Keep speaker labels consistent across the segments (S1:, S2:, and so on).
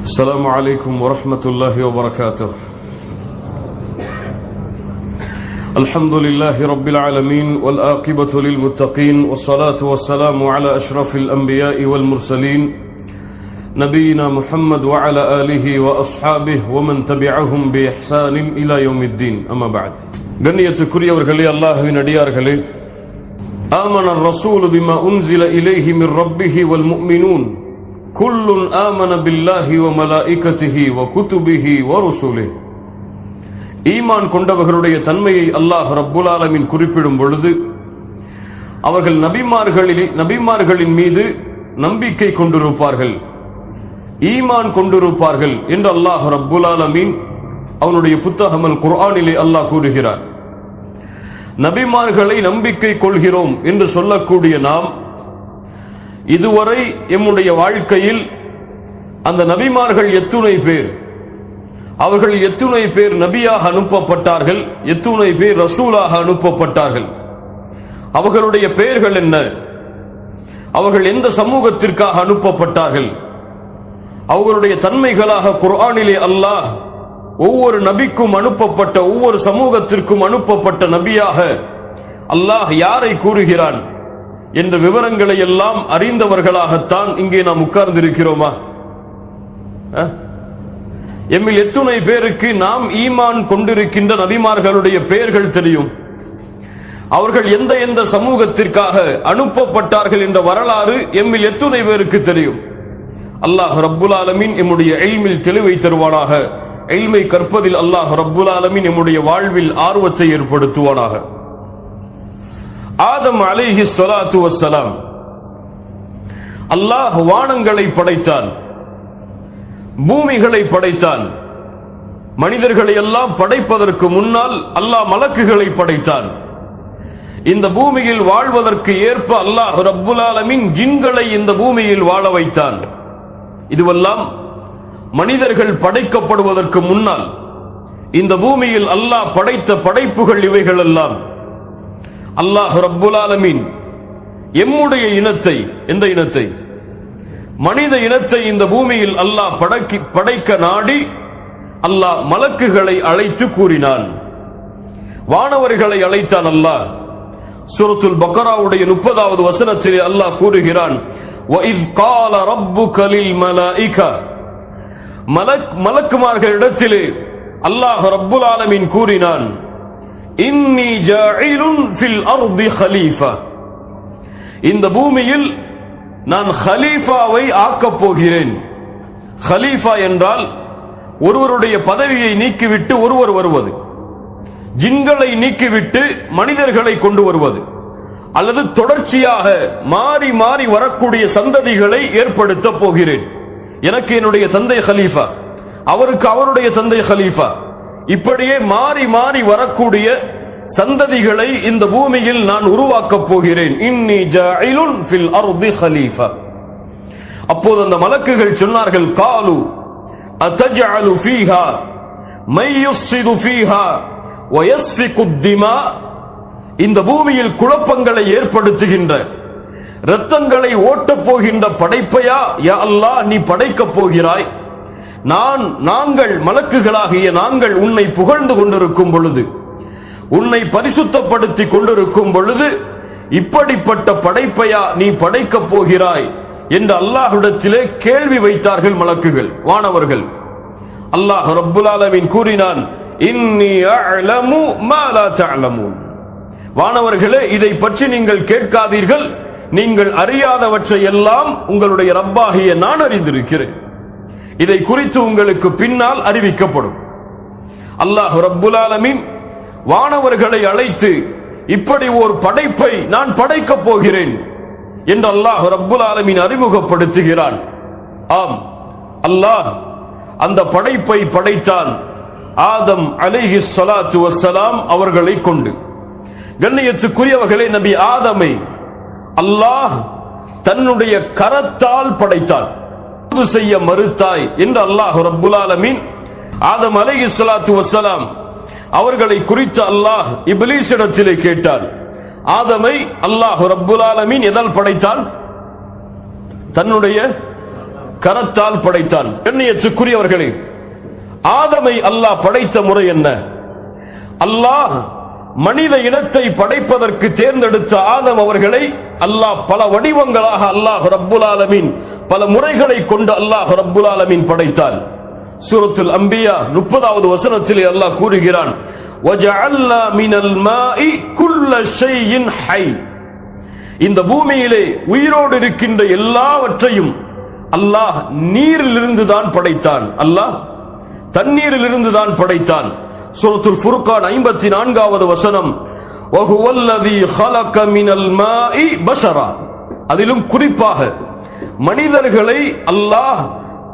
S1: السلام عليكم ورحمة الله وبركاته. الحمد لله رب العالمين والآقبة للمتقين والصلاة والسلام على أشرف الأنبياء والمرسلين نبينا محمد وعلى آله وأصحابه ومن تبعهم بإحسان إلى يوم الدين. أما بعد. கண்ணியத்துக்குரியவர்களே, அல்லாஹ்வின் அடியார்களே, آمن الرسول بما أنزل إليه من ربه والمؤمنون كل آمن بالله وملائكته وكتبه ورسله. ஈமான் கொண்டவர்களுடைய தன்மையை அல்லாஹ் ரப்புல் ஆலமீன் குறிப்பிடும் பொழுது அவர்கள் நபிமார்களின் மீது நம்பிக்கை கொண்டிருப்பார்கள், ஈமான் கொண்டிருப்பார்கள் என்று அல்லாஹ் ரப்புல் ஆலமீன் அவனுடைய புத்தகம் அல் குர்ஆனிலே அல்லாஹ் கூறுகிறார். நபிமார்களை நம்பிக்கை கொள்கிறோம் என்று சொல்லக்கூடிய நாம் இதுவரை எம்முடைய வாழ்க்கையில் அந்த நபிமார்கள் எத்துணை பேர், அவர்கள் எத்துணை பேர் நபியாக அனுப்பப்பட்டார்கள், எத்துணை பேர் ரசூலாக அனுப்பப்பட்டார்கள், அவர்களுடைய பெயர்கள் என்ன, அவர்கள் எந்த சமூகத்திற்காக அனுப்பப்பட்டார்கள், அவர்களுடைய தன்மைகளாக குர்ஆனிலே அல்லாஹ் ஒவ்வொரு நபிக்கும் அனுப்பப்பட்ட ஒவ்வொரு சமூகத்திற்கும் அனுப்பப்பட்ட நபியாக அல்லாஹ் யாரை கூறுகிறான் என்ற விவரங்களை எல்லாம் அறிந்தவர்களாகத்தான் இங்கே நாம் உட்கார்ந்திருக்கிறோமா? எம்மில் எத்துணை பேருக்கு நாம் ஈமான் கொண்டிருக்கின்ற நபிமார்களுடைய பெயர்கள் தெரியும்? அவர்கள் எந்த எந்த சமூகத்திற்காக அனுப்பப்பட்டார்கள் என்ற வரலாறு எம்மில் எத்துணை பேருக்கு தெரியும்? அல்லாஹ் ரப்புல் ஆலமீன் எம்முடைய இல்மில் தெளிவை தருவானாக. இல்மை கற்பதில் அல்லாஹ் ரப்புல் ஆலமீன் எம்முடைய வாழ்வில் ஆர்வத்தை ஏற்படுத்துவானாக. ஆதம் அலைஹி ஸலாத்து வஸ்ஸலாம் அல்லாஹ் வானங்களை படைத்தான், பூமிகளை படைத்தான். மனிதர்களை எல்லாம் படைப்பதற்கு முன்னால் அல்லாஹ் மலக்குகளை படைத்தான். இந்த பூமியில் வாழ்வதற்கு ஏற்ப அல்லாஹ் ரப்புல் ஆலமீன் ஜின்களை இந்த பூமியில் வாழ வைத்தான். இதுவெல்லாம் மனிதர்கள் படைக்கப்படுவதற்கு முன்னால் இந்த பூமியில் அல்லாஹ் படைத்த படைப்புகள் இவைகள் எல்லாம். அல்லாஹ் ரப்புல் ஆலமீன் எம்முடைய இனத்தை, எந்த இனத்தை? மனித இனத்தை இந்த பூமியில் அல்லாஹ் படைக்க நாடி அல்லாஹ் மலக்குகளை அழைத்து கூறினான், வானவர்களை அழைத்தான். அல்லாஹ் சூரத்துல் பக்ராவுடைய 30வது வசனத்திலே அல்லாஹ் கூறுகிறான், وَإِذْ قَالَ رَبُّكَ لِلْمَلَائِكَةِ மலக்குமார்களிடத்திலே அல்லாஹ் ரப்புல் ஆலமீன் கூறினான், இன்னி ஜாயிலுன் ஃபில் அர்தி கலீஃபா, இந்த பூமியில் நான் கலீஃபாவை ஆக்கப் போகிறேன். கலீஃபா என்றால் ஒருவருடைய பதவியை நீக்கிவிட்டு ஒருவர் வருவது, ஜின்களை நீக்கிவிட்டு மனிதர்களை கொண்டு வருவது, அல்லது தொடர்ச்சியாக மாறி மாறி வரக்கூடிய சந்ததிகளை ஏற்படுத்த போகிறேன். எனக்கு என்னுடைய தந்தை கலீஃபா, அவருக்கு அவருடைய தந்தை கலீஃபா, இப்படியே மாறி மாறி வரக்கூடிய சந்ததிகளை இந்த பூமியில் நான் உருவாக்கப் போகிறேன். இன்னி ஜாயிலுன் ஃபில் அர்தி கலீஃபா. அப்போது அந்த மலக்குகள் சொன்னார்கள், காலு அத்தஜஅலு ஃபீஹா மை யுஃப்ஸிது ஃபீஹா வ யஸ்ஃபிகு திமா, இந்த பூமியில் குழப்பங்களை ஏற்படுத்துகின்ற, இரத்தங்களை ஓட்டப் போகின்ற படைப்பையா யா அல்லாஹ் நீ படைக்கப் போகிறாய்? நாங்கள் மலக்குகளாகிய நாங்கள் உன்னை புகழ்ந்து கொண்டிருக்கும் பொழுது, உன்னை பரிசுத்தப்படுத்திக் கொண்டிருக்கும் பொழுது இப்படிப்பட்ட படைப்பையா நீ படைக்கப் போகிறாய் என்று அல்லாஹ்விடத்திலே கேள்வி வைத்தார்கள் மலக்குகள், வானவர்கள். அல்லாஹ் ரப்புல் ஆலமீன் கூறினான், இன்னி அஅலமு மா லா தஅலமூன், வானவர்களே இதை பற்றி நீங்கள் கேட்காதீர்கள், நீங்கள் அறியாதவற்றை எல்லாம் உங்களுடைய ரப்பாகிய நான் அறிந்திருக்கிறேன், இதை குறித்து உங்களுக்கு பின்னால் அறிவிக்கப்படும். அல்லாஹ் ரப்புல் ஆலமீன் வானவர்களை அழைத்து இப்படி ஒரு படைப்பை நான் படைக்கப் போகிறேன் என்று அல்லாஹ் ரப்புல் ஆலமீன் அறிமுகப்படுத்துகிறான். ஆம், அல்லாஹ் அந்த படைப்பை படைத்தான் ஆதம் அலைஹி ஸலாத்து வஸ்ஸலாம் அவர்களை கொண்டு. கண்ணியத்துக்குரியவர்களே, நபி ஆதமை அல்லாஹ் தன்னுடைய கரத்தால் படைத்தான். செய்ய மறுத்தாய் என்று அல்லாஹ் ரப்புல் ஆலமீன் ஆதம் அலைஹிஸ்ஸலாத்து வஸ்ஸலாம் அவர்களை குறித்து அல்லாஹ் இப்லீஸிடத்திலே கேட்டார். ஆதமை அல்லாஹ் ரப்புல் ஆலமீன் எதால் படைத்தான்? தன்னுடைய கரத்தால் படைத்தான். கண்ணியத்துக்குரியவர்களே, ஆதமை அல்லாஹ் படைத்த முறை என்ன? அல்லாஹ் மனித இனத்தை படைப்பதற்கு தேர்ந்தெடுத்த ஆதம் அவர்களை அல்லாஹ் பல வடிவங்களாக அல்லாஹ் ரப்புல் ஆலமீன் பல முறைகளை கொண்டு அல்லாஹ் ரப்புல் ஆலமீன் படைத்தான். சூரத்துல் அம்பியா 30வது வசனத்திலே அல்லாஹ் கூறுகிறான், வஜஅல்னா மினல் மாஇ குல்ல ஷைஇன் ஹை. இந்த பூமியிலே உயிரோடு இருக்கின்ற எல்லாவற்றையும் அல்லாஹ் நீரிலிருந்து தான் படைத்தான். அல்லாஹ் தண்ணீரிலிருந்து தான் படைத்தான். சூரத்துல் ஃபுர்கான் 54வது வசனம், வஹுவல்லதீ ஹலக மினல் மாஇ பஷரா. அதிலும் குறிப்பாக மனிதர்களை அல்லாஹ்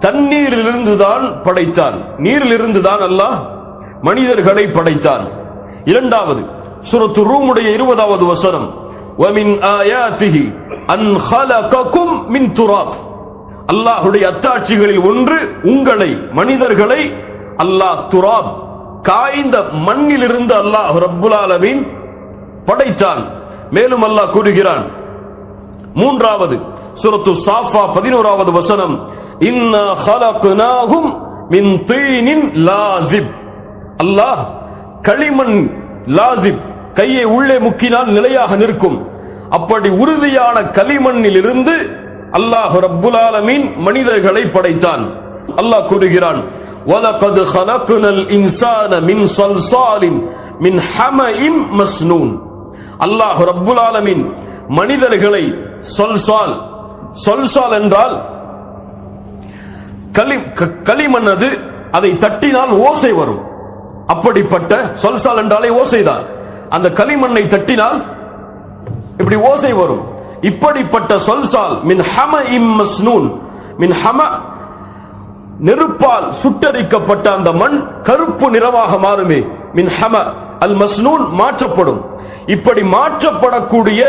S1: தண்ணீரிலிருந்து தான் படைத்தான். நீரிலிருந்து தான் அல்லாஹ் மனிதர்களை படைத்தான். இரண்டாவது சூரத்து ரூமுடைய 20வது வசனம், வமின் ஆயாத்திஹி அன் ஹலககும் மின் துராப். அல்லாஹ்வுடைய அத்தாட்சிகளில் ஒன்று உங்களை மனிதர்களை அல்லாஹ் துராப் காய்ந்த மண்ணிலிருந்து அல்லாஹ் ரப்புல் ஆலமீன் படைத்தான். மேலும் அல்லாஹ் கூறுகிறான், மூன்றாவது சூரத்து சாஃபா 11வது வசனம், இன்னா ஹலக்னாஹும் மின் தீனின் லாஸிப். அல்லாஹ் களிமண் லாஸிப், கையை உள்ளே முக்கினால் நிலையாக நிற்கும், அப்படி உறுதியான களிமண்ணில் இருந்து அல்லாஹ் ரப்புல் ஆலமீன் மனிதர்களை படைத்தான். அல்லாஹ் கூறுகிறான், வலகத் ஹலக்னல் இன்சான மின் ஸல்ஸாலின் மின் ஹமஇம் மஸ்னூன். அல்லாஹ் ரப்புல் ஆலமீன் மனிதர்களை ஸல்ஸால் என்றால் களிமண், அது அதை தட்டினால் ஓசை வரும். அப்படிப்பட்ட ஸல்ஸால் என்றாலே ஓசைதான். அந்த களிமண்ணை தட்டினால் இப்படி ஓசை வரும். இப்படிப்பட்ட ஸல்ஸால் மின் ஹமஇம் மஸ்னூன். மின் ஹம, நெருப்பால் சுட்டரிக்கப்பட்ட அந்த மண் கருப்பு நிறமாக மாறுமே. மின் ஹம அல் மஸ்னூன், மாற்றப்படும். இப்படி மாற்றப்படக்கூடிய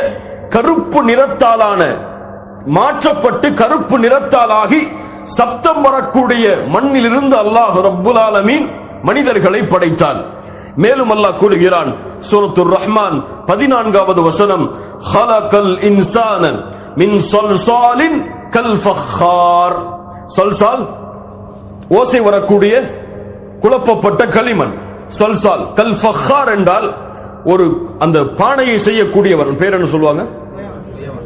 S1: கருப்பு நிறத்தாலான, மாற்றப்பட்டு கருப்பு நிறத்தாலாகி சப்தம் வரக்கூடிய மண்ணிலிருந்து அல்லாஹ் ரப்புல் ஆலமீன் மனிதர்களை படைத்தான். மேலும் அல்லாஹ் கூறுகிறான், சூரத்துர் ரஹ்மான் 14வது வசனம், ஹலகல் இன்சான மின் ஸல்ஸாலின் கல் ஃபஹார். ஸல்ஸால் ஓசை வரக்கூடிய குழப்பப்பட்ட களிமண். ஸல்ஸால் கல் ஃபஹார் என்றால் ஒரு அந்த பானையை செய்யக்கூடியவன் பேர் என்ன சொல்லுவாங்க?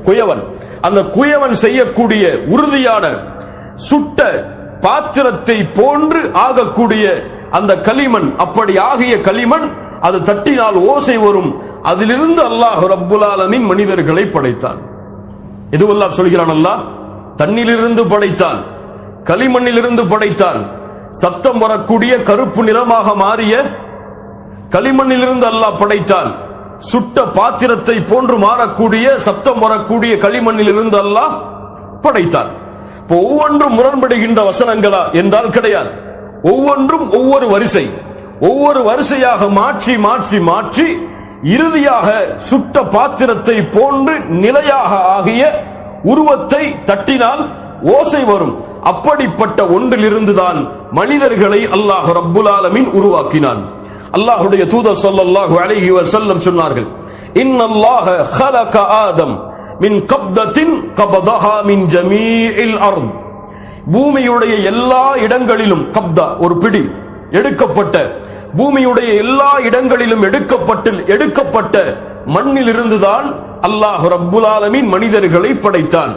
S1: குயவன். அந்த குயவன் செய்யக்கூடிய உறுதியான சுட்ட பாத்திரத்தை போன்று ஆகக்கூடிய அந்த களிமண், அப்படி ஆகிய களிமண் அது தட்டினால் ஓசை வரும். அதிலிருந்து அல்லாஹ் ரப்புல் ஆலமீன் மனிதர்களை படைத்தான். இதுவெல்லாம் சொல்கிறான், அல்லாஹ் தண்ணிலிருந்து படைத்தான், களிமண்ணிலிருந்து படைத்தான். சத்தம் வரக்கூடிய கருப்பு நிறமாக மாறிய களிமண்ணிலிருந்து அல்லாஹ் படைத்தான். சுட்ட பாத்திரத்தை போன்று மாறக்கூடிய சத்தம் வரக்கூடிய களிமண்ணிலிருந்து அல்லாஹ் படைத்தான். ஒவ்வொன்றும் முரண்படுகின்ற வசனங்களா என்றால் கிடையாது. ஒவ்வொன்றும் ஒவ்வொரு வரிசை, ஒவ்வொரு வரிசையாக மாற்றி மாற்றி மாற்றி இறுதியாக சுட்ட பாத்திரத்தை போன்று நிலையாக ஆகிய உருவத்தை தட்டினால் ஓசை வரும். அப்படிப்பட்ட ஒன்றிலிருந்துதான் மனிதர்களை அல்லாஹ் ரப்புல் ஆலமீன் உருவாக்கினான். அல்லாஹ்வுடைய தூதர் ஸல்லல்லாஹு அலைஹி வஸல்லம் சொன்னார்கள், இன்னல்லாஹ خلق ஆதம் மின் கப்தத்தின் கபதஹா மின் ஜமீஇல் அர்த். பூமியுடைய எல்லா இடங்களிலும், கப்தா ஒரு பிடி, எடுக்கப்பட்ட பூமியுடைய எல்லா இடங்களிலும் எடுக்கப்பட்ட மண்ணில் இருந்துதான் அல்லாஹ் ரப்புல் ஆலமீன் மனிதர்களை படைத்தான்.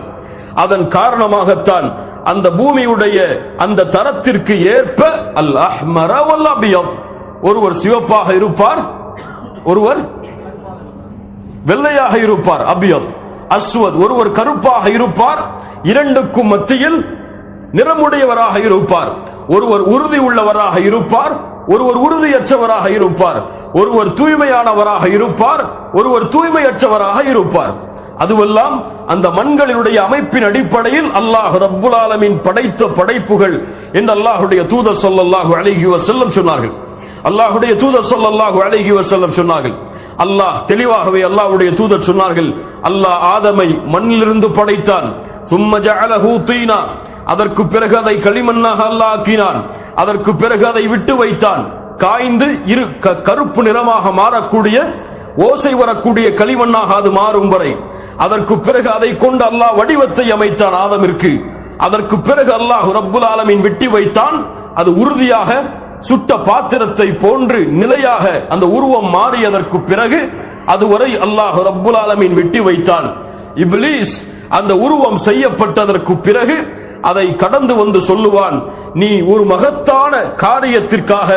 S1: அதன் காரணமாகத்தான் அந்த பூமியுடைய அந்த தரத்திற்கு ஏற்ப அல் அஹ்மர வல் அபியத், ஒருவர் சிவப்பாக இருப்பார், ஒருவர் வெள்ளையாக இருப்பார். அபியத் அஸ்வத், ஒருவர் கருப்பாக இருப்பார். இரண்டுக்கும் மத்தியில் நிறமுடையவராக இருப்பார். ஒருவர் உறுதி உள்ளவராக இருப்பார், ஒருவர் உறுதியற்றவராக இருப்பார். ஒருவர் தூய்மையானவராக இருப்பார், ஒருவர் தூய்மையற்றவராக இருப்பார். அதுவெல்லாம் அந்த மண்களினுடைய அமைப்பின் அடிப்படையில் அல்லாஹ் ரப்புல் ஆலமீன் படைத்த படைப்புகள் என்று அல்லாஹ்வுடைய தூதர் ஸல்லல்லாஹு அலைஹி வஸல்லம் சொன்னார்கள். அல்லாஹ்வுடைய தூதர் ஸல்லல்லாஹு அலைஹி வஸல்லம் சொன்னார்கள், அல்லாஹ் தெளிவாகவே அல்லாஹ்வுடைய தூதர் சொன்னார்கள், அல்லாஹ் ஆதமை மண்ணிலிருந்து படைத்தான். ثم جعله طينا, அதற்கு பிறகு அதை களிமண்ணாக அல்லாஹ் ஆக்கினான். அதற்கு பிறகு அதை விட்டு வைத்தான். காய்ந்து கருப்பு நிறமாக மாறக்கூடிய, ஓசை வரக்கூடிய களிமண்ணாக அது மாறும் வரை. அதற்கு பிறகு அதை கொண்டு அல்லாஹ் வடிவத்தை அமைத்தான் ஆதமிற்கு. அதற்கு பிறகு அல்லாஹ் ரப்புல் ஆலமீன் வெட்டி வைத்தான். அது உறுதியாக சுட்ட பாத்திரத்தை போன்று நிலையாக அந்த உருவம் மாறியதற்கு பிறகு அதுவரை அல்லாஹ் ரப்புல் ஆலமீன் வெட்டி வைத்தான். இப்லீஸ் அந்த உருவம் செய்யப்பட்டதற்கு பிறகு அதை கடந்து வந்து சொல்லுவான், நீ ஒரு மகத்தான காரியத்திற்காக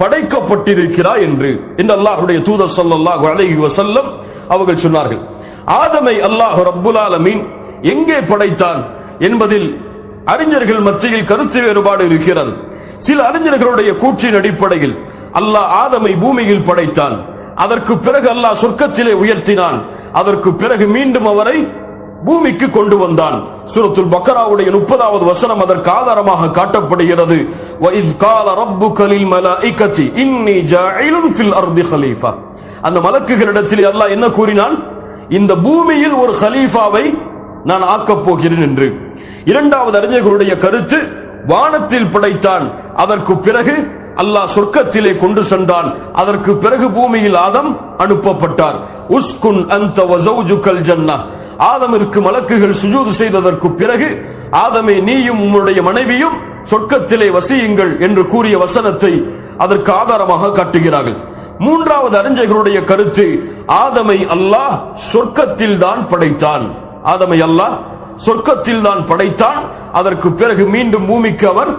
S1: படைக்கப்பட்டிருக்கிறாய் என்று அல்லாஹ்வுடைய தூதர் ஸல்லல்லாஹு அலைஹி வஸல்லம் அவர்கள் சொன்னார்கள். ஆதமை அல்லாஹ் ரப்புல் ஆலமீன் எங்கே படைத்தான் என்பதில் அறிஞர்கள் மத்தியில் கருத்து வேறுபாடு இருக்கிறது. சில அறிஞர்களுடைய கூற்றின் அடிப்படையில் அல்லாஹ் ஆதமை பூமியில் படைத்தான். அதற்கு பிறகு அல்லாஹ் சொர்க்கத்திலே உயர்த்தினான். அதற்கு பிறகு மீண்டும் அவரை பூமிக்கு கொண்டு வந்தான். சூரத்துல் பக்கராவுடைய 30வது வசனம் அதற்கு ஆதாரமாக காட்டப்படுகிறது. வஇஸ் கால ரப்புக லில் மலாயிகதி இன்னி ஜாயிலுன் ஃபில் அர்தி கலீஃபா. அந்த மலக்குகளிடத்தில் அல்லாஹ் என்ன கூறினான்? இந்த பூமியில் ஒரு கலீஃபாவை நான் ஆக்கப் போகிறேன் என்று. இரண்டாவது அறிஞர்களுடைய கருத்து, வானத்தில் படைத்தான். அதற்கு பிறகு அல்லாஹ் சொர்க்கத்திலே கொண்டு சென்றான். அதற்கு பிறகு பூமியில் ஆதம் அனுப்பப்பட்டார். உஸ்குன் அன்த வ ஸௌஜுகல் ஜன்னah. ஆதமிற்கு மலக்குகள் சுஜூது செய்ததற்கு பிறகு, ஆதமே நீயும் உம்முடைய மனைவியும் சொர்க்கத்திலே வசியுங்கள் என்று கூறிய வசனத்தை அதற்கு ஆதாரமாக காட்டுகிறார்கள். மூன்றாவது அறிஞர்களுடைய கருத்து, ஆதமை அல்லாஹ் சொர்க்கத்தில் தான் படைத்தான். ஆதமை அல்லாஹ் சொர்க்கத்தில் தான் படைத்தான். அதற்கு பிறகு மீண்டும் பூமிக்கு அவர்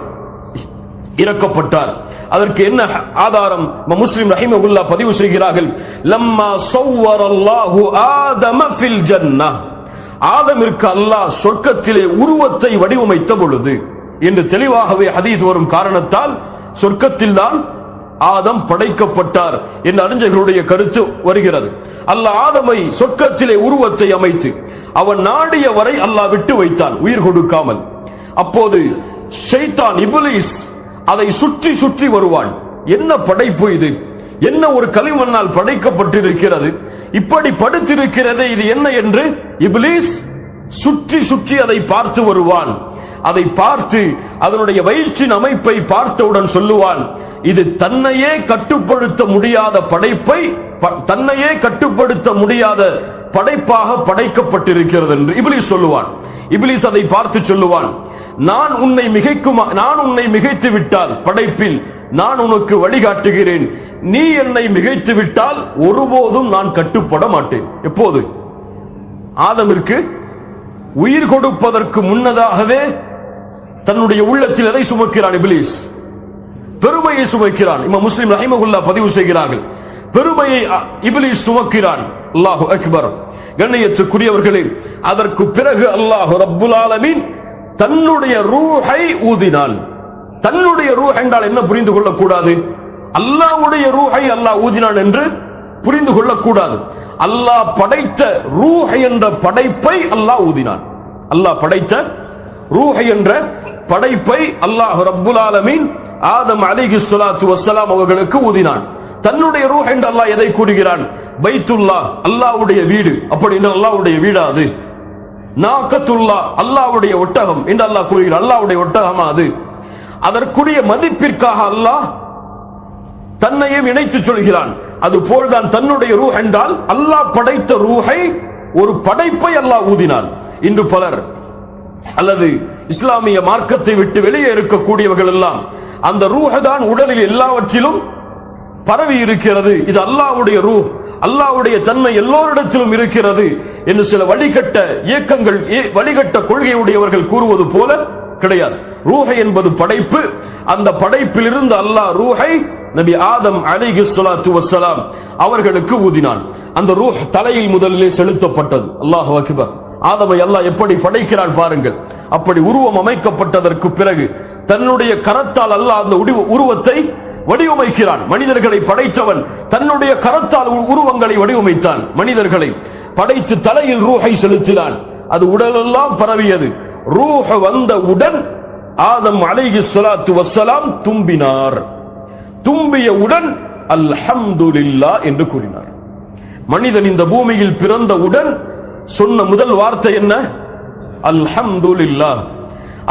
S1: இறக்கப்பட்டார். அதற்கு என்ன ஆதாரம்? முஸ்லிம் ரஹிமஹுல்லாஹ் பதிவு செய்கிறார்கள், லம்மா ஸவ்வரல்லாஹு ஆதம ஃபில் ஜன்னah. ஆதமிற்கு அல்லாஹ் சொர்க்கத்திலே உருவத்தை வடிவமைத்த பொழுது என்று தெளிவாகவே ஹதீஸ் வரும் காரணத்தால் சொர்க்கத்தில் தான் ஆதம் படைக்கப்பட்டார் என்ற அறிஞர்களுடைய கருத்து வருகிறது. அல்லாஹ் ஆதமை சொர்க்கத்திலே உருவத்தை அமைத்து அவன் நாடிய வரை அல்லாஹ் விட்டு வைத்தான், உயிர் கொடுக்காமல். அப்போது ஷைத்தான் இப்லீஸ் அதை சுற்றி சுற்றி வருவான். என்ன படைப்பு இது? என்ன ஒரு களிமண்ணால் படைக்கப்பட்டிருக்கிறது? இப்படி படுத்திருக்கிறது, இது என்ன என்று இப்லீஸ் சுற்றி சுற்றி அதை பார்த்து வருவான். அதை பார்த்து அதனுடைய வயிற்றின் அமைப்பை பார்த்தவுடன் சொல்லுவான், இது தன்னையே கட்டுப்படுத்த முடியாத படைப்பை, தன்னையே கட்டுப்படுத்த முடியாத படைப்பாக படைக்கப்பட்டிருக்கிறது என்று இப்லீஸ் சொல்லுவான். இப்லீஸ் அதை பார்த்து சொல்லுவான், நான் உன்னை மிகைத்து விட்டால் படைப்பில் நான் உனக்கு வழிகாட்டுகிறேன். நீ என்னை மிகைத்து விட்டால் ஒருபோதும் நான் கட்டுப்பட மாட்டேன். எப்போது? ஆதமிற்கு உயிர் கொடுப்பதற்கு முன்னதாகவே தன்னுடைய உள்ளத்தில் எதை சுமக்கிறான் இப்லீஸ்? பெருமையை சுமக்கிறான். இமாம் முஸ்லிம் ரஹிமஹுல்லாஹ் பதிவு செய்கிறார்கள், பெருமையை இப்லீஸ் சுமக்கிறான். அல்லாஹு அக்பர். கண்ணியத்துக்குரியவர்களே, அதற்கு பிறகு அல்லாஹ் ரப்புல் ஆலமீன் தன்னுடைய ரூஹை ஊதினான். தன்னுடைய ரூஹ் என்றால் என்ன புரிந்து கொள்ளக்கூடாது? அல்லாஹ்வுடைய ரூஹை அல்லாஹ் ஊதினான் என்று புரிந்து கொள்ளக்கூடாது. அல்லாஹ் படைத்த ரூஹ் என்ற படைப்பை அல்லாஹ் ஊதினான். அல்லாஹ் படைத்த ரூஹ் என்ற படைப்பை அல்லாஹ் ரப்புல் ஆலமீன் ஆதம் அலைஹிஸ்ஸலாத்து வஸ்ஸலாம் அவர்களுக்கு ஊதினான். தன்னுடைய ரூஹ் என்று அல்லாஹ் எதை கூறுகிறான்? பைத்துல்லாஹ், அல்லாஹ்வுடைய வீடு. அப்படி என்றால் அல்லாஹ்வுடைய வீடா அது? நாகத்துல்லாஹ், அல்லாஹ்வுடைய ஒட்டகம் என்று அல்லாஹ் கூறுகிறான். அல்லாஹ்வுடைய ஒட்டகமா அது? அதற்குரிய மதிப்பிற்காக அல்லாஹ் தன்னையே இணைத்து சொல்கிறான். அதுபோல்தான் தன்னுடைய ரூஹ் என்றால் அல்லாஹ் படைத்த ரூஹை, ஒரு படைப்பை அல்லாஹ் ஊதினான். இன்று பலர் அல்லது இஸ்லாமிய மார்க்கத்தை விட்டு வெளியே இருக்கக்கூடியவர்கள் எல்லாம் அந்த ரூஹ் தான் உடலில் எல்லாவற்றிலும் பரவி இருக்கிறது, இது அல்லாஹ்வுடைய ரூஹ், அல்லாஹ்வுடைய தன்மை எல்லோரிடத்திலும் இருக்கிறது என்று சில வழிகட்ட இயக்கங்கள், வழிகட்ட கொள்கையுடையவர்கள் கூறுவது போல கிடையாது. ரூஹை என்பது படைப்பு. அந்த படைப்பில் இருந்து அல்லாஹ் ரூஹை நபி ஆதம் அலைஹிஸ்ஸலாத்து வஸ்ஸலாம் அவர்களுக்கு ஊதினான். அந்த ரூஹ் தலையில் முதலிலே செலுத்தப்பட்டது. அல்லாஹு அக்பர். ஆதமை அல்லாஹ் எப்படி படைக்கிறான் பாருங்கள். அப்படி உருவம் அமைக்கப்பட்டதற்கு பிறகு தன்னுடைய கரத்தால் அல்லாஹ் அந்த உருவத்தை வடிவமைக்கிறான். மனிதர்களை படைத்தவன் தன்னுடைய கரத்தால் உருவங்களை வடிவமைத்தான். மனிதர்களை படைத்து தலையில் ரூஹை செலுத்தினான். அது உடலெல்லாம் பரவியது. ரூஹ் வந்தவுடன் ஆதம் அலைஹிஸ்ஸலாத்து வஸ்ஸலாம் தும்பினார். தும்பியவுடன் அல்ஹம்துலில்லாஹ் என்று கூறினார். மனிதன் இந்த பூமியில் பிறந்தவுடன் சொன்ன முதல் வார்த்தை என்ன? அல்ஹம்துலில்லாஹ்.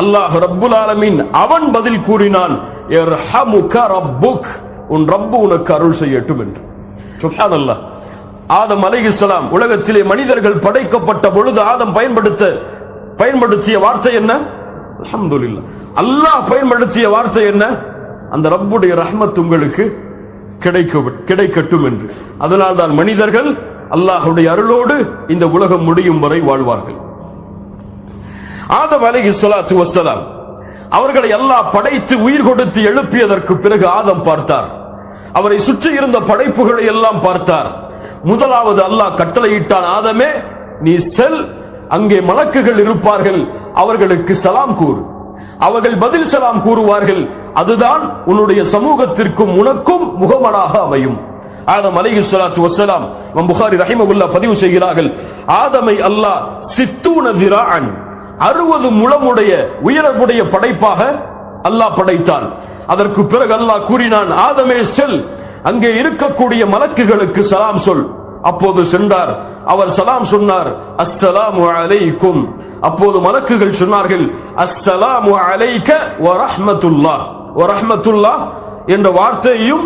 S1: அல்லாஹ் ரப்புல் ஆலமீன் அவன் பதில் கூறினான், இர்ஹமுக ரப்புக், உன் ரப்பு உனக்கு அருள் செய்யட்டும் என்று. சுப்ஹானல்லாஹ். ஆதம் அலைஹிஸ்ஸலாம் உலகத்திலே மனிதர்கள் படைக்கப்பட்ட பொழுது ஆதம் பயன்படுத்திய வார்த்தை என்ன? அல்ஹம்துலில்லாஹ். அல்லாஹ் பயன்படுத்திய வார்த்தை என்ன? அந்த ரப்புடைய ரஹ்மத் உங்களுக்கு கிடைக்கட்டும் என்று. அதனால் தான் மனிதர்கள் அல்லாஹ்வுடைய அருளோடு இந்த உலகம் முடியும் வரை வாழ்வார்கள். ஆதம் அலைஹிஸ்ஸலாத்து வஸ்ஸலாம் அவர்களை அல்லாஹ் படைத்து உயிர் கொடுத்து எழுப்பியதற்கு பிறகு ஆதம் பார்த்தார். அவரை சுற்றி இருந்த படைப்புகளை எல்லாம் பார்த்தார். முதலாவது அல்லாஹ் கட்டளையிட்டான், ஆதமே நீ செல், அங்கே மலக்குகள் இருப்பார்கள், அவர்களுக்கு சலாம் கூறு. அவர்கள் பதில் சலாம் கூறுவார்கள். அதுதான் உன்னுடைய சமூகத்திற்கும் உனக்கும் முகமடாக அமையும். ஆதம் அலைஹிஸ்ஸலாத்து வஸ்ஸலாம் இமாம் புகாரி ரஹிமஹுல்லாஹ் பதிவு செய்கிறார்கள், ஆதமை அல்லாஹ் 60 திராஅன் 60 முழமுடைய உயரமுடைய படைப்பாக அல்லாஹ் படைத்தான். அதற்கு பிறகு அல்லாஹ் கூறினான், ஆதமே செல், அங்கே இருக்கக்கூடிய மலக்குகளுக்கு சலாம் சொல். அப்போது சென்றார். அவர் சலாம் சொன்னார், அஸ்ஸலாமு அலைக்கும். அப்போது மலக்குகள் சொன்னார்கள், அஸ்ஸலாமு அலைக வ ரஹ்மத்துல்லாஹ். வ ரஹ்மத்துல்லாஹ் என்ற வார்த்தையையும்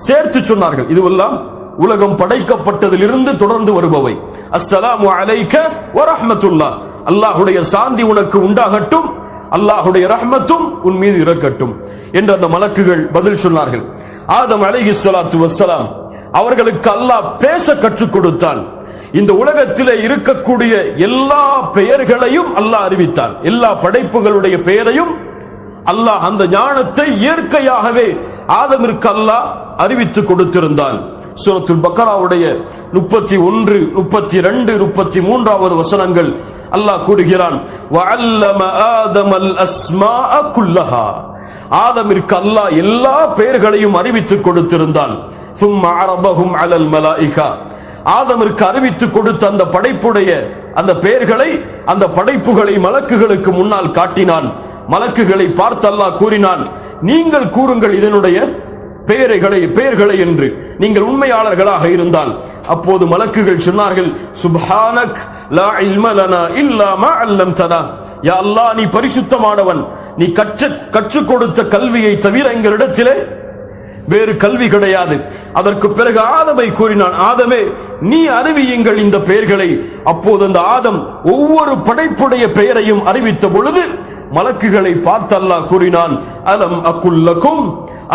S1: சேர்த்து சொன்னார்கள். இதுவெல்லாம் உலகம் படைக்கப்பட்டதிலிருந்து தொடர்ந்து வருபவை. அஸ்ஸலாமு அலைக வ ரஹ்மத்துல்லாஹ், அல்லாஹ்வுடைய சாந்தி உனக்கு உண்டாகட்டும், அல்லாஹ்வுடைய ரஹ்மத்தும் உன் மீது இறக்கட்டும் என்று அந்த மலக்குகள் பதில் சொன்னார்கள். ஆதம் அலைஹிஸ்ஸலாத்து வஸ்ஸலாம் அவர்களுக்கு அல்லாஹ் பேச கற்றுக் கொடுத்தான். இந்த உலகத்திலே இருக்கக்கூடிய எல்லா பெயர்களையும் அல்லாஹ் அறிவித்தான். எல்லா படைப்புகளுடைய பெயரையும் அல்லாஹ் அந்த ஞானத்தை இயற்கையாகவே ஆதமிற்கு அல்லாஹ் அறிவித்து கொடுத்திருந்தான். சூரத்துல் பக்கராவுடைய 31, 32, 33 வசனங்கள் அல்லாஹ் கூறுகிறான், வஅல்லம ஆதமல் அஸ்மாஅ குல்லஹா. ஆதமிற்கு அல்லாஹ் எல்லா பெயர்களையும் அறிவித்து கொடுத்திருந்தான். ثم عرضهم على الملائكه. ஆதமிற்கு அறிவித்து கொடுத்த அந்த படைப்புடைய அந்த பெயர்களை, அந்த படைப்புகளை மலக்குகளுக்கு முன்னால் காட்டினான். மலக்குகளை பார்த்து அல்லாஹ் கூறினான், நீங்கள் கூறுங்கள் இதனுடைய பெயர்களை என்று, நீங்கள் உண்மையாளர்களாக இருந்தால். அப்போது மலக்குகள் சொன்னார்கள், சுப்ஹானக் லா இல்ம லனா இல்லா மா அல்லம்தனா. யா அல்லாஹ், நீ பரிசுத்தமானவன், நீ கற்றுக் கொடுத்த கல்வியை தவிர எங்களிடத்திலே வேறு கல்வி கிடையாது. அதற்கு பிறகு ஆதமை கூறினான், ஆதமே நீ அறிவியுங்கள் இந்த பெயர்களை. அப்போது அந்த ஆதம் ஒவ்வொரு படைப்புடைய பெயரையும் அறிவித்த பொழுது மலக்குகளை பார்த்து அல்லாஹ் கூறினான், அலம் அகுல்லக்கும்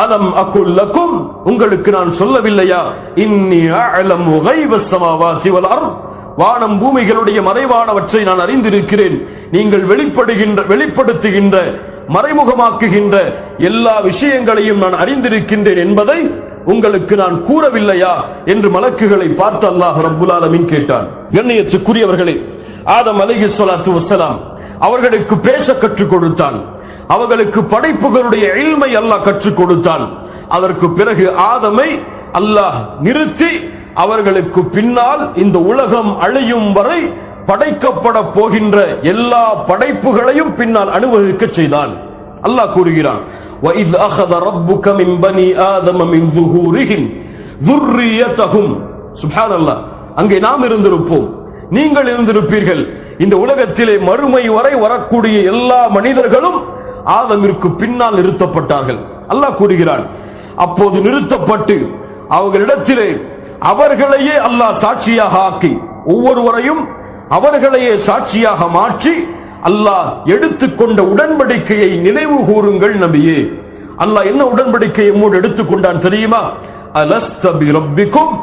S1: அலம் அகுல்லக்கும், உங்களுக்கு நான் சொல்லவில்லையா, இன்னி அஅலமு கைபஸ் ஸமாவாதி வல் அர்த், வானம் பூமிகளுடைய மறைவானவற்றை நான் அறிந்திருக்கிறேன். நீங்கள் வெளிப்படுத்துகின்ற மறைமுகமாக்குகின்ற எல்லா விஷயங்களையும் நான் அறிந்திருக்கின்றேன் என்பதை உங்களுக்கு நான் கூறவில்லையா என்று மலக்குகளை பார்த்து அல்லாஹ் ரப்புல் ஆலமீன் கேட்டான். கண்ணியத்துக்குரியவர்களே, ஆதம் அலைஹிஸ்ஸலாத்து வஸ்ஸலாம் அவர்களுக்கு பேச கற்றுக் கொடுத்தான். அவர்களுக்கு படைப்புகளுடைய இல்மை அல்லாஹ் கற்றுக் கொடுத்தான். அதற்கு பிறகு ஆதமை அல்லாஹ் நிறுத்தி அவர்களுக்கு பின்னால் இந்த உலகம் அழியும் வரை படைக்கப்பட போகின்ற எல்லா படைப்புகளையும் பின்னால் அனுபவிக்க செய்தான். அல்லாஹ் கூறுகிறான், وَإِذْ أَخَذَ رَبُّكَ مِنْ بَنِي آدَمَ مِنْ ظُهُورِهِمْ ذُرِّيَّتَهُمْ. சுப்ஹானல்லாஹ், அங்கே நாம் இருந்திருப்போம், நீங்கள் இருந்திருப்பீர்கள். இந்த உலகத்திலே மறுமை வரை வரக்கூடிய எல்லா மனிதர்களும் ஆதமிற்கு பின்னால் நிறுத்தப்பட்டார்கள். அல்லாஹ் கூறுகிறான், அப்போது நிறுத்தப்பட்டு அவர்களிடத்திலே அவர்களையே அல்லாஹ் சாட்சியாக ஆக்கி, ஒவ்வொருவரையும் அவர்களையே சாட்சியாக மாற்றி அல்லாஹ் எடுத்துக்கொண்ட உடன்படிக்கையை நினைவு கூறுங்கள் நபியே. அல்லாஹ் என்ன உடன்படிக்கையை மூடு எடுத்துக்கொண்டான் தெரியுமா? அலஸ்த பி ரப்பிக்கும்.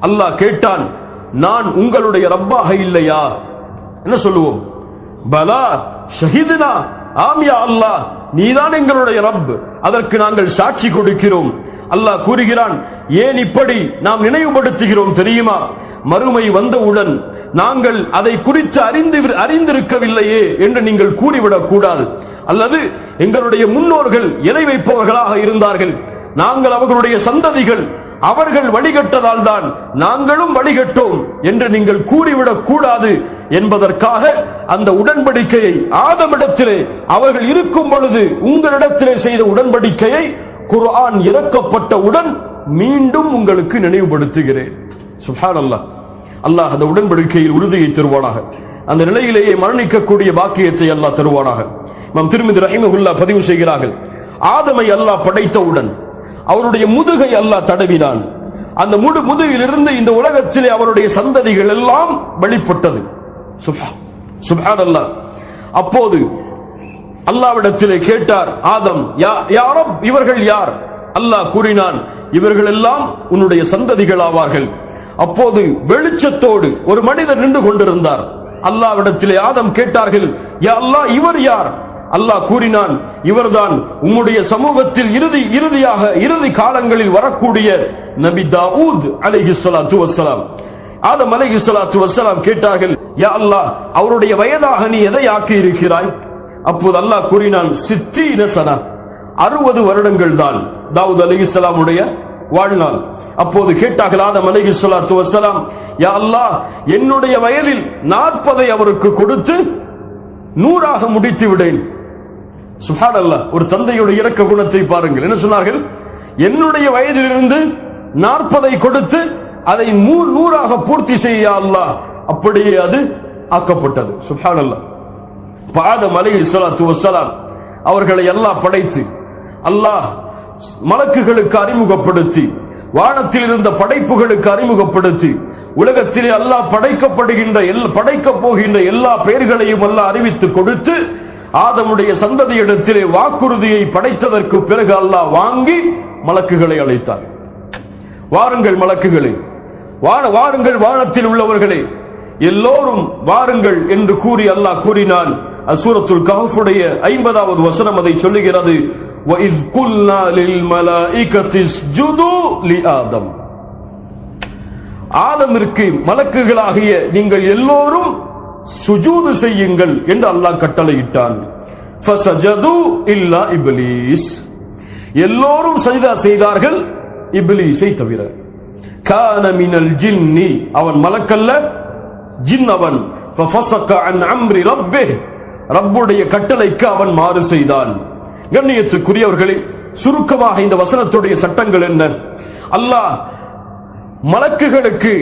S1: அல்லாஹ் கேட்டான், நான் உங்களுடைய ரப்பாக இல்லையா? என்ன சொல்லுவோம்? பலா ஷஹீதுனா, ஆம் யா அல்லாஹ், நீதான் எங்களுடைய ரப், அதற்கு நாங்கள் சாட்சி கொடுக்கிறோம். அல்லாஹ் கூறுகிறான், ஏன் இப்படி நாம் நினைவுபடுத்துகிறோம் தெரியுமா? மறுமை வந்தவுடன் நாங்கள் அதை குறித்து அறிந்திருக்கவில்லையே என்று நீங்கள் கூறிவிடக் கூடாது. அல்லது எங்களுடைய முன்னோர்கள் இணை வைப்பவர்களாக இருந்தார்கள், நாங்கள் அவர்களுடைய சந்ததிகள், அவர்கள் வழிகட்டதால் தான் நாங்களும் வழிகட்டோம் என்று நீங்கள் கூறிவிடக் கூடாது என்பதற்காக அந்த உடன்படிக்கையை ஆதமிடத்திலே அவர்கள் இருக்கும் பொழுது உங்களிடத்திலே செய்த உடன்படிக்கையை குர்ஆன் இறக்கப்பட்டவுடன் மீண்டும் உங்களுக்கு நினைவுபடுத்துகிறேன். சுப்ஹானல்லாஹ். அல்லாஹ் அந்த உடன்படிக்கையில் உறுதியை தருவானாக. அந்த நிலையிலேயே மரணிக்கக்கூடிய பாக்கியத்தை அல்லாஹ் தருவானாக. இமாம் திர்மிதி ரஹிமஹுல்லாஹ் பதிவு செய்கிறார்கள், ஆதமை அல்லாஹ் படைத்தவுடன் அவருடைய முதுகை அல்லாஹ் தடவினான். அந்த முதுகிலிருந்து இந்த உலகத்திலே அவருடைய சந்ததிகள் எல்லாம் வெளிப்பட்டது. சுப்ஹானல்லாஹ். அப்போது அல்லாஹ்விடத்திலே கேட்டார் ஆதம், யா ரப், இவர்கள் யார்? அல்லாஹ் கூறினான், இவர்கள் எல்லாம் உன்னுடைய சந்ததிகள் ஆவார்கள். அப்போது வெளிச்சத்தோடு ஒரு மனிதர் நின்று கொண்டிருந்தார். அல்லாஹ்விடத்திலே ஆதம் கேட்டார்கள், யா அல்லாஹ், இவர் யார்? அல்லாஹ் கூறினான், இவர்தான் உம்முடைய சமூகத்தில் இறுதி காலங்களில் வரக்கூடிய நபி தாவூத் அலைஹிஸ்ஸலாத்து வஸ்ஸலாம். ஆதம் அலைஹிஸ்ஸலாத்து வஸ்ஸலாம் கேட்டார்கள், யா அல்லாஹ், அவருடைய வயதாக நீ எதை ஆக்கி இருக்கிறாய்? அப்போது அல்லாஹ் கூறினான், 60 சனா, 60 வருடங்கள் தான் தாவூத் அலைஹிஸ்ஸலாமுடைய வாழ்நாள். அப்போது கேட்டார்கள் ஆதம் அலைஹிஸ்ஸலாத்து வஸ்ஸலாம், யா அல்லாஹ், என்னுடைய வயதில் 40 அவருக்கு கொடுத்து 100ஆக முடித்து விடேன். சுப்ஹானல்லாஹ், ஒரு தந்தையுடைய இரக்க குணத்தை பாருங்கள். என்ன சொன்னார்கள்? என்னுடைய வயதிலிருந்து 40 கொடுத்து அதை 100ஆக பூர்த்தி செய்ய அல்லாஹ். அப்படியே அது ஆக்கப்பட்டது. சுப்ஹானல்லாஹ். ஆதம் அலைஹிஸ்ஸலாத்து வஸ்ஸலாம் அவர்களை அல்லாஹ் படைத்து, அல்லாஹ் மலக்குகளுக்கு அறிமுகப்படுத்தி, வானத்தில் இருந்த படைப்புகளுக்கு அறிமுகப்படுத்தி, உலகத்திலே அல்லாஹ் படைக்கப் போகின்ற எல்லா பெயர்களையும் அல்லாஹ் அறிவித்து கொடுத்து, ஆதமுடைய சந்ததியிடத்திலே வாக்குறுதியை படைத்ததற்கு பிறகு அல்லாஹ் வாங்கி மலக்குகளை அழைத்தார். வாருங்கள் மலக்குகளே, வாருங்கள் வானத்தில் உள்ளவர்களே, எல்லோரும் வாருங்கள் என்று கூறி அல்லாஹ் கூறினான். சூரத்துல் கஹ்ஃபுடைய 50வது வசனம் அதை சொல்லுகிறது. وَإِذْ قُلْنَا لِلْمَلَائِكَةِ اسْجُدُوا لِآدَمَ, ஆதமிற்கு மலக்குகளாகிய நீங்கள் எல்லோரும் சுஜூது செய்யுங்கள் என்று அல்லாஹ் கட்டளையிட்டான். فَسَجَدُوا إِلَّا إِبْلِيسَ, எல்லோரும் சஜ்தா செய்தார்கள் இப்லீஸை தவிர. كَانَ مِنَ الْجِنِّ, அவன் மலக்கல்ல, ஜின் அவன். فَفَسَقَ عَنْ أَمْرِ رَبِّهِ, ரப்புடைய கட்டளைக்கு அவன் மாறு செய்தான். கண்ணியத்துக்குரியவர்களே, சுருக்கமாக இந்த வசனத்துடைய சட்டங்கள் என்ன? அல்லாஹ் மலக்குகளுக்கு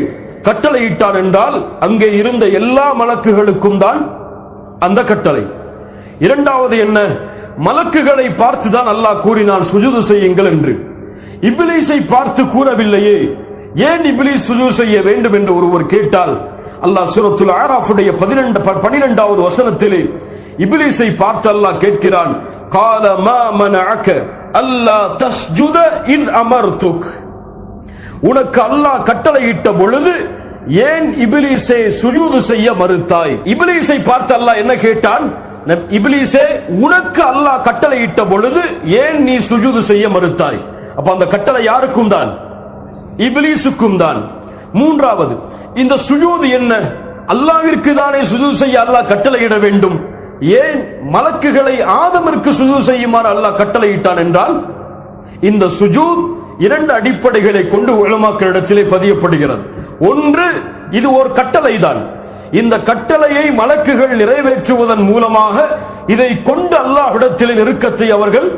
S1: கட்டளையிட்டான் என்றால் அங்கே இருந்த எல்லா மலக்குகளுக்கும் தான் அந்த கட்டளை. இரண்டாவது என்ன? மலக்குகளை பார்த்துதான் அல்லாஹ் கூறினான் சுஜூது செய்யுங்கள் என்று. இப்லீஸை பார்த்து கூறவில்லையே. ஏன் இப்லீஸ் சுஜூது செய்ய வேண்டும் என்று ஒருவர் கேட்டால், அல்லாஹ் சூரத்துல் ஆராஃபுடைய 12வது வசனத்திலே இப்லீஸை பார்த்து அல்லாஹ் கேட்கிறான், قال ما منعك الا تسجد اذ امرتك, உனக்கு அல்லாஹ் கட்டளையிட்ட பொழுது ஏன் இப்லீஸே சுஜூது செய்ய மறுத்தாய்? இப்லீஸை பார்த்து அல்லாஹ் என்ன கேட்டான்? இப்லீஸே, உனக்கு அல்லாஹ் கட்டளையிட்ட பொழுது ஏன் நீ சுஜூது செய்ய மறுத்தாய்? அப்ப அந்த கட்டளை யாருக்கும் தான்? இப்லீஸுக்கும் தான். மூன்றாவது, இந்த சுஜூது என்ன? அல்லாஹ்விற்கு தானே சுஜூது செய்ய அல்லாஹ் கட்டளையிட வேண்டும். ஏன் மலக்குகளை ஆதமிற்கு சுஜூத் செய்யுமாறு அல்லாஹ் கட்டளையிட்டான் என்றால், இந்த சுஜூத் 2 அடிப்படைகளை கொண்டு உலமாக்களிடத்திலே பதியப்படுகிறது. ஒன்று, இது ஒரு கட்டளை தான். இந்த கட்டளையை மலக்குகள் நிறைவேற்றுவதன் மூலமாக இதை கொண்டு அல்லாஹ்விடத்திலே நெருக்கத்தை அவர்கள்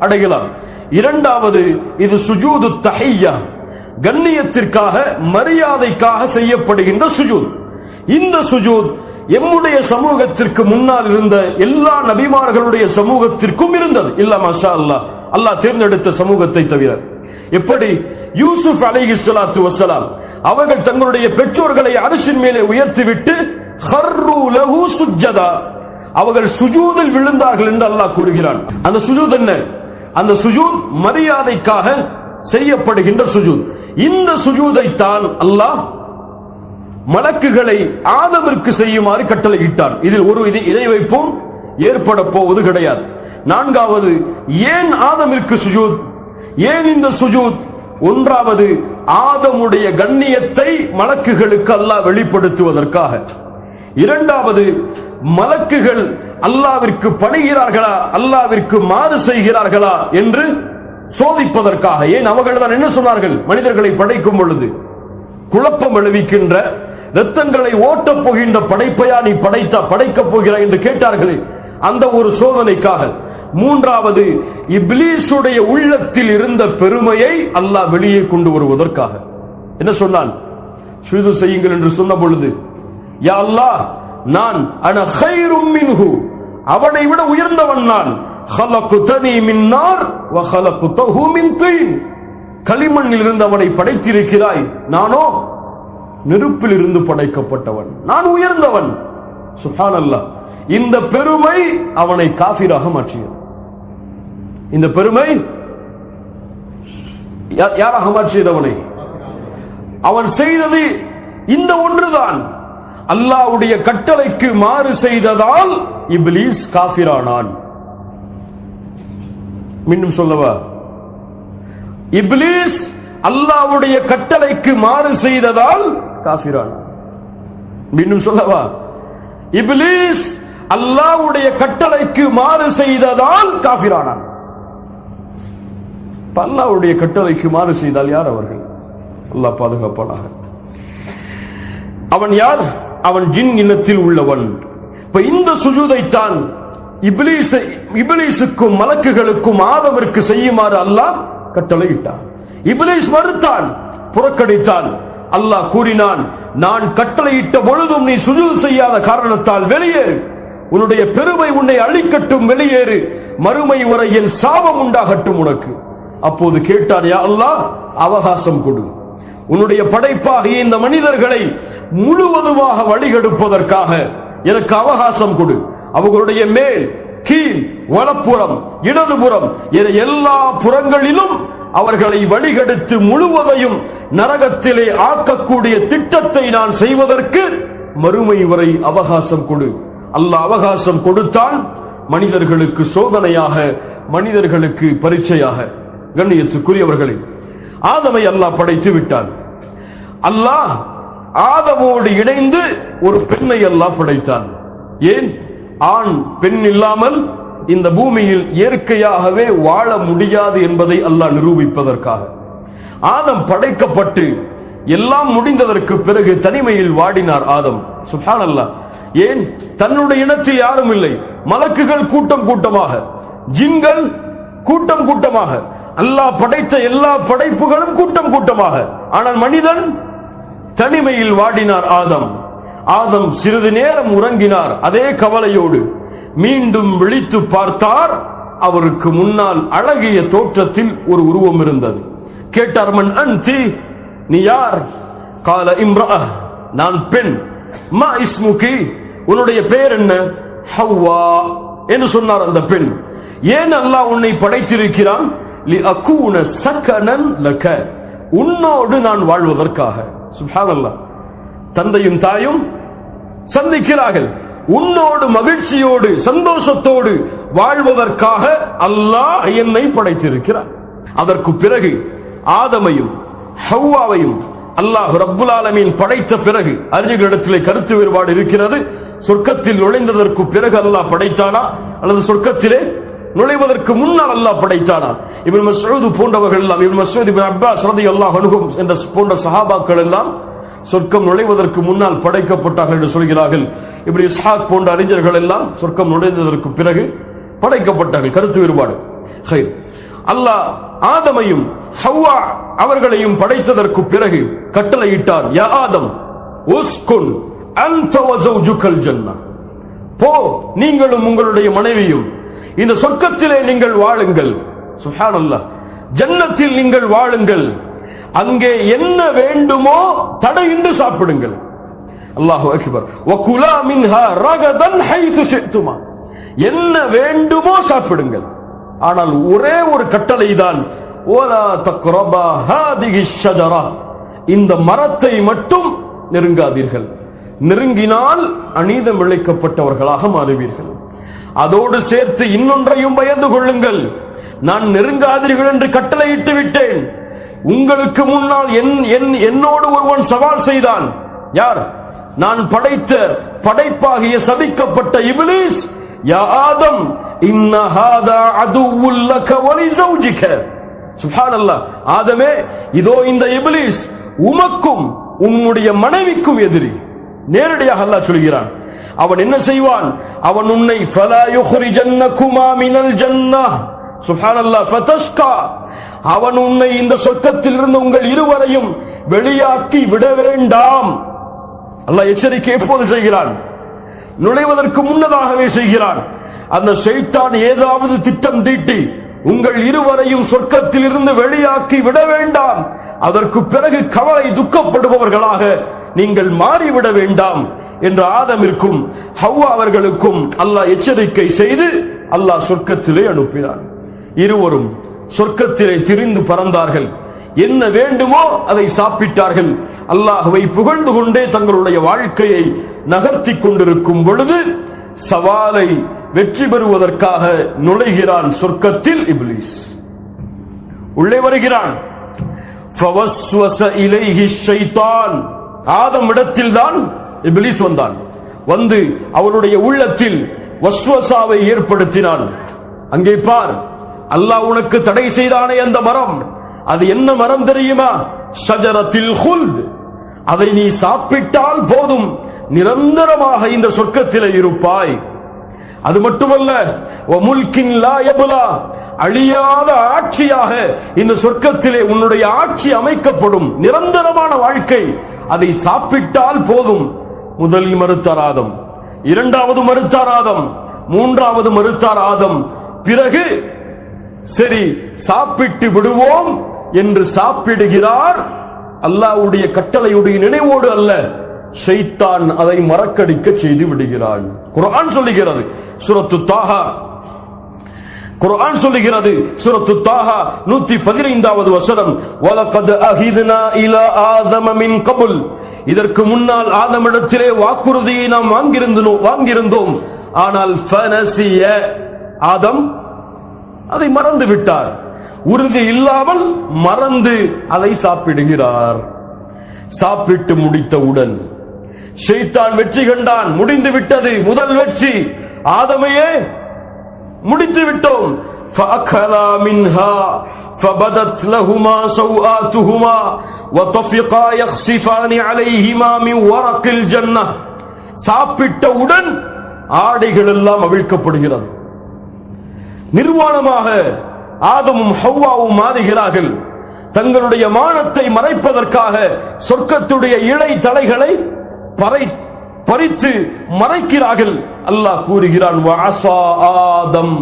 S1: அடையலாம். இரண்டாவது, இது சுஜூது தஹிய்யா, கண்ணியத்திற்காக மரியாதைக்காக செய்யப்படுகின்ற சுஜூத். இந்த சுஜூத் எம்முடைய சமூகத்திற்கு முன்னால் இருந்த எல்லா நபிமார்களுடைய சமூகத்திற்கும் இருந்தது. இல்ல மாஷா அல்லாஹ், அல்லாஹ் தேர்ந்தெடுத்த சமூகத்தை தவிர. எப்படி யூசுப் அலைஹிஸ்ஸலாத்து வஸ்ஸலாம் அவர்கள் தங்களுடைய பெற்றோர்களை அரிசின் மேலே உயர்த்திவிட்டு ஹர்ரு லஹு சுஜ்ஜதா, அவர்கள் சுஜூதில் விழுந்தார்கள் என்று அல்லாஹ் கூறுகிறான். அந்த சுஜூத் என்ன? அந்த சுஜூத் மரியாதைக்காக செய்யப்படுகின்ற சுஜூத். இந்த சுஜூதை தான் அல்லாஹ் மலக்குகளை ஆதமிற்கு செய்யுமாறு கட்டளையிட்டான். இதில் ஒரு இணை வைப்பும் ஏற்பட போவது கிடையாது. நான்காவது, ஏன் ஆதமிற்கு சுஜூத்? ஏன் இந்த சுஜூத்? ஒன்றாவது, ஆதமுடைய கண்ணியத்தை மலக்குகளுக்கு அல்லாஹ் வெளிப்படுத்துவதற்காக. இரண்டாவது, மலக்குகள் அல்லாஹ்விற்கு பணிகிறார்களா, அல்லாஹ்விற்கு மாறு செய்கிறார்களா என்று சோதிப்பதற்காக. ஏன் அவர்கள் தான் என்ன சொன்னார்கள்? மனிதர்களை படைக்கும் பொழுது குழப்பம் விளைவிக்கின்ற, ரத்தங்களை ஓட்டப் போகின்ற படைப்பையா நீ படைக்கப் போகிறாய் என்று கேட்டார்களே, அந்த ஒரு சோதனைக்காக. மூன்றாவது, இப்லீசுடைய உள்ளத்தில் இருந்த பெருமையை அல்லாஹ் வெளியே கொண்டு வருவதற்காக. என்ன சொன்னான்? சுஜூது செய்யுங்கள் என்று சொன்ன பொழுது, யா அல்லாஹ், நான் அன கைரும் மின்ஹு, அவனை விட உயர்ந்தவன் நான். خلقتني من نار وخلقته من طين, களிமண்ணில் இருந்து அவனை படைத்திருக்கிறாய், நானோ நெருப்பில் இருந்து படைக்கப்பட்டவன், நான் உயர்ந்தவன். சுப்ஹானல்லாஹ். இந்த பெருமை அவனை காஃபிராக மாற்றியது. இந்த பெருமை யாராக மாற்றியது? அவனை. அவன் செய்தது இந்த ஒன்றுதான். அல்லாஹ்வுடைய கட்டளைக்கு மாறு செய்ததால் இப்லீஸ் காஃபிரானான். மீண்டும் சொல்லவா? இப்லீஸ் அல்லாஹ்வுடைய கட்டளைக்கு மாறு செய்ததால் காஃபிரானான். மீண்டும் சொல்லவா? இப்லீஸ் அல்லாஹ்வுடைய கட்டளைக்கு மாறு செய்ததால் காஃபிரானான். அல்லாஹ்வுடைய கட்டளைக்கு மாறு செய்தால் யார் அவர்கள்? அல்லாஹ் பாதுகாப்பானாக. அவன் யார்? அவன் ஜின் இனத்தில் உள்ளவன். இப்ப இந்த சுஜூதைத்தான் இப்லீஸுக்கும் மலக்குகளுக்கும் ஆதமிற்கு செய்யுமாறு அல்லாஹ் கட்டளையிட்டான். இப்லீஸ் மறுத்தான், புறக்கணித்தான். அல்லாஹ் கூறினான், நான் கட்டளையிட்ட பொழுதும் நீ சுஜூத் செய்யாத காரணத்தால் வெளியேறு, உன்னுடைய பெருமை உன்னை அழிக்கட்டும், வெளியேறு, மறுமை வரை என் சாபம் உண்டாகட்டும் உனக்கு. அப்போது கேட்டான், யா அல்லாஹ், அவகாசம் கொடு, உன்னுடைய படைப்பாகிய இந்த மனிதர்களை முழுவதுமாக வழிகெடுப்பதற்காக எனக்கு அவகாசம் கொடு. அவர்களுடைய மேல், கீழ், வலப்புறம், இடதுபுறம் என எல்லா புறங்களிலும் அவர்களை வழிகெடுத்து முழுவதையும் நரகத்திலே ஆக்கக்கூடிய திட்டத்தை நான் செய்வதற்கு மறுமை வரை அவகாசம் கொடு. அல்லாஹ் அவகாசம் கொடுத்தான். மனிதர்களுக்கு சோதனையாக, மனிதர்களுக்கு பரீட்சையாக. கண்ணியத்துக்குரியவர்களே, ஆதமை அல்லாஹ் படைத்து விட்டான். அல்லாஹ் ஆதமோடு இணைந்து ஒரு பெண்ணை அல்லாஹ் படைத்தான். ஏன்? ஆண் பெண் இல்லாமல் இந்த பூமியில் இயற்கையாகவே வாழ முடியாது என்பதை அல்லாஹ் நிரூபிப்பதற்காக. ஆதம் படைக்கப்பட்டு எல்லாம் முடிந்ததற்கு பிறகு தனிமையில் வாடினார் ஆதம். சுப்ஹானல்லாஹ். ஏன்? தன்னுடைய இனத்தில் யாரும் இல்லை. மலக்குகள் கூட்டம் கூட்டமாக, ஜின்கள் கூட்டம் கூட்டமாக, அல்லாஹ் படைத்த எல்லா படைப்புகளும் கூட்டம் கூட்டமாக. ஆனால் மனிதன் தனிமையில் வாடினார் ஆதம். ஆதம் சிறிது நேரம் உறங்கினார். அதே கவலையோடு மீண்டும் விழித்து பார்த்தார். அவருக்கு முன்னால் அழகிய தோற்றத்தில் ஒரு உருவம் இருந்தது. கேட்டார், மன் அன்தி, நீ யார்? கால இம்ரா, நான் பெண். மா இஸ்முகி, உன்னுடைய பெயர் என்ன? ஹவ்வா என்று சொன்னார் அந்த பெண். ஏன் அல்லாஹ் உன்னை படைத்திருக்கிறான்? லி அகூன சகனன் லக, உன்னோடு நான் வாழ்வதற்காக. சுப்ஹானல்லாஹ். தந்தையும் தாயும் சந்திக்கிறார்கள். உன்னோடு மகிழ்ச்சியோடு சந்தோஷத்தோடு வாழ்வதற்காக அல்லாஹ் என்னை படைத்திருக்கிறார். அதற்கு பிறகு ஆதமையும் ஹவ்வாவையும் அல்லாஹ் ரப்புல் ஆலமீன் படைத்த பிறகு அறிஞர்களிடத்திலே கருத்து வேறுபாடு இருக்கிறது. சொர்க்கத்தில் நுழைந்ததற்கு பிறகு அல்லாஹ் படைத்தானா அல்லது சொர்க்கத்திலே நுழைவதற்கு முன்னால் அல்லாஹ் படைத்தானா? இப்னு மஸ்ஊத் போன்றவர்கள் எல்லாம், இப்னு மஸ்ஊத், இப்னு அப்பாஸ் ரலியல்லாஹு அன்ஹும் என்ற போன்ற சஹாபாக்கள் எல்லாம் சொர்க்கம் நுழைவதற்கு முன்னால் படைக்கப்பட்டார்கள் என்று சொல்கிறார்கள். இப்னு இஸ்ஹாக் போன்ற அறிஞர்கள் எல்லாம் சொர்க்கம் நுழைந்ததற்கு பிறகு படைக்கப்பட்டார்கள். கருத்து வேறுபாடு. அல்லாஹ் ஆதமையும் ஹவ்வா அவர்களையும் படைத்ததற்கு பிறகு கட்டளையிட்டார், யா ஆதம் உஸ்குன் அன்த வ ஜௌஜுகல் ஜன்னah, போ, நீங்களும் உங்களுடைய மனைவியும் இந்த சொர்க்கத்திலே நீங்கள் வாழுங்கள். சுப்ஹானல்லாஹ். ஜன்னத்தில் நீங்கள் வாழுங்கள். அங்கே என்ன வேண்டுமோ தடையின்றி சாப்பிடுங்கள். அல்லாஹு அக்பர். வகுலா மின்ஹா ரகதன் ஹைது ஷிஅ்துமா, என்ன வேண்டுமோ சாப்பிடுங்கள். ஆனால் ஒரே ஒரு கட்டளை தான், வலா தக்ரபா ஹாதிஹி ஷஜரா, இந்த மரத்தை மட்டும் நெருங்காதீர்கள். நெருங்கினால் அநீதம் இழைக்கப்பட்டவர்களாக மாறுவீர்கள். அதோடு சேர்த்து இன்னொன்றையும் பயந்து கொள்ளுங்கள். நான் நெருங்காதீர்கள் என்று கட்டளையிட்டு விட்டேன். உங்களுக்கு முன்னால் என்னோடு ஒருவன் சவால் செய்தான். யார்? நான் படைத்த படைப்பாகிய சபிக்கப்பட்ட இப்லீஸ். யா ஆதம் இன்ன ஹாதா அதுவுல் லக வ லிஸௌஜிக, சுப்ஹானல்லாஹ். ஆதமே, இதோ இந்த இப்லீஸ் உமக்கும் உன்னுடைய மனைவிக்கும் எதிரி. நேரடியாக அல்லாஹ் சொல்கிறான். அவன் என்ன செய்வான்? அவன் உன்னை ஃபலா யுக்ரிஜன்னகுமா மினல் ஜன்னஹ், சுப்ஹானல்லாஹ், ஃபதஷ்கா, அவன் உன்னை இந்த சொர்க்கத்தில் இருந்து உங்கள் இருவரையும் வெளியாக்கி விட வேண்டாம். அல்லாஹ் எச்சரிக்கை எப்போது செய்கிறான்? நுழைவதற்கு முன்னதாகவே செய்கிறான். அந்த ஷைத்தான் ஏதாவது திட்டம் தீட்டி உங்கள் இருவரையும் சொர்க்கத்தில் இருந்து வெளியாக்கி விட வேண்டாம், அதற்கு பிறகு கவலை துக்கப்படுபவர்களாக நீங்கள் மாறிவிட வேண்டாம் என்று ஆதமிற்கும் ஹவ்வா அவர்களுக்கும் அல்லாஹ் எச்சரிக்கை செய்து அல்லாஹ் சொர்க்கத்திலே அனுப்பினான். இருவரும் சொர்க்கத்திலே திரிந்து பறந்தார்கள். என்ன வேண்டுமோ அதை சாப்பிட்டார்கள். அல்லாஹ்வை புகழ்ந்து கொண்டே தங்களுடைய வாழ்க்கையை நகர்த்தி கொண்டிருக்கும் பொழுது சவாலை வெற்றி பெறுவதற்காக நுழைகிறான் சொர்க்கத்தில் இப்லீஸ். உள்ளே வருகிறான். ஃபவஸ்வஸ இலைஹி ஷைத்தான். ஆதம் இடத்தில் தான் இப்லீஸ் வந்தான். வந்து அவருடைய உள்ளத்தில் வஸ்வசாவை ஏற்படுத்தினான். அங்கே பார், அல்லாஹ் உனக்கு தடை செய்தானே அந்த மரம், அது என்ன மரம் தெரியுமா? ஷஜரத்தில் ஹுல்த். அதை நீ சாப்பிட்டால் போதும், நிரந்தரமாக இந்த சொர்க்கத்திலே இருப்பாய். அது மட்டுமல்ல, வமுல்கின் லா யப்லா, அழியாத ஆட்சியாக இந்த சொர்க்கத்திலே உன்னுடைய ஆட்சி அமைக்கப்படும், நிரந்தரமான வாழ்க்கை. அதை சாப்பிட்டால் போதும். முதலில் மறுத்தார் ஆதம், இரண்டாவது மறுத்தார் ஆதம், மூன்றாவது மறுத்தார் ஆதம். பிறகு சரி சாப்பிட்டு விடுவோம் என்று சாப்பிடுகிறார். அல்லாஹ்வுடைய கட்டளையுடைய நினைவோடு அல்ல, ஷைத்தான் அதை மறக்கடிக்க செய்து விடுகிறான். குர்ஆன் சொல்லுகிறது சூரத்து தாஹா, குர்ஆன் சொல்லுகிறது சூரத்து தாஹா 115வது வசனம், வலகத் அஹித்னா இலா ஆதம மின் கபுல். இதற்கு முன்னால் ஆதமிடத்திலே வாக்குறுதியை நாம் வாங்கியிருந்தோம். ஆனால் ஃபனசிய, ஆதம் அதை மறந்து விட்டார். உறுதி இல்லாமல் மறந்து அதை சாப்பிடுகிறார். சாப்பிட்டு முடித்தவுடன் ஷைத்தான் வெற்றி கண்டான். முடிந்து விட்டது, முதல் வெற்றி. ஆதமையே முடித்து விட்டோம். فأكلا منها فبدت لهما سوآتهما وطفقا يخصفان عليهما من ورق الجنة. சாப்பிட்டவுடன் ஆடைகள் எல்லாம் அவிழ்க்கப்படுகிறது. நிர்வாணமாக ஆதமும் ஹவ்வாவும் மாறுகிறார்கள். தங்களுடைய மானத்தை மறைப்பதற்காக சொர்க்கத்துடைய இழை தலைகளை பறித்து மறைக்கிறார்கள். அல்லாஹ் கூறுகிறான், வஅஸா ஆதம்.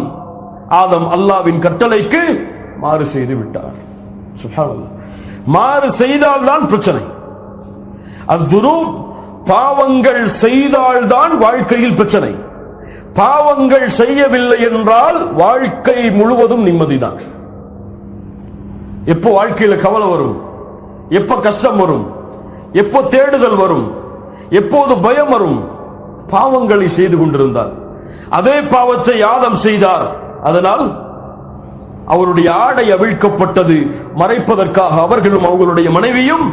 S1: ஆதம் அல்லாஹ்வின் கட்டளைக்கு மாறு செய்து விட்டார். சுப்ஹானல்லாஹ். மாறு செய்தால்தான் பிரச்சனை. அஸ்துனூப், பாவங்கள் செய்தால்தான் வாழ்க்கையில் பிரச்சனை. பாவங்கள் செய்யவில்லை என்றால் வாழ்க்கை முழுவதும் நிம்மதிதான். எப்போ வாழ்க்கையில கவலை வரும், எப்ப கஷ்டம் வரும், எப்போ தேடுதல் வரும், எப்போது பயம் வரும்? பாவங்களை செய்து கொண்டிருந்தார். அதே பாவத்தை ஆதம் செய்தார். அதனால் அவருடைய ஆடை அவிழ்க்கப்பட்டது. மறைப்பதற்காக அவர்களும் அவர்களுடைய மனைவியும்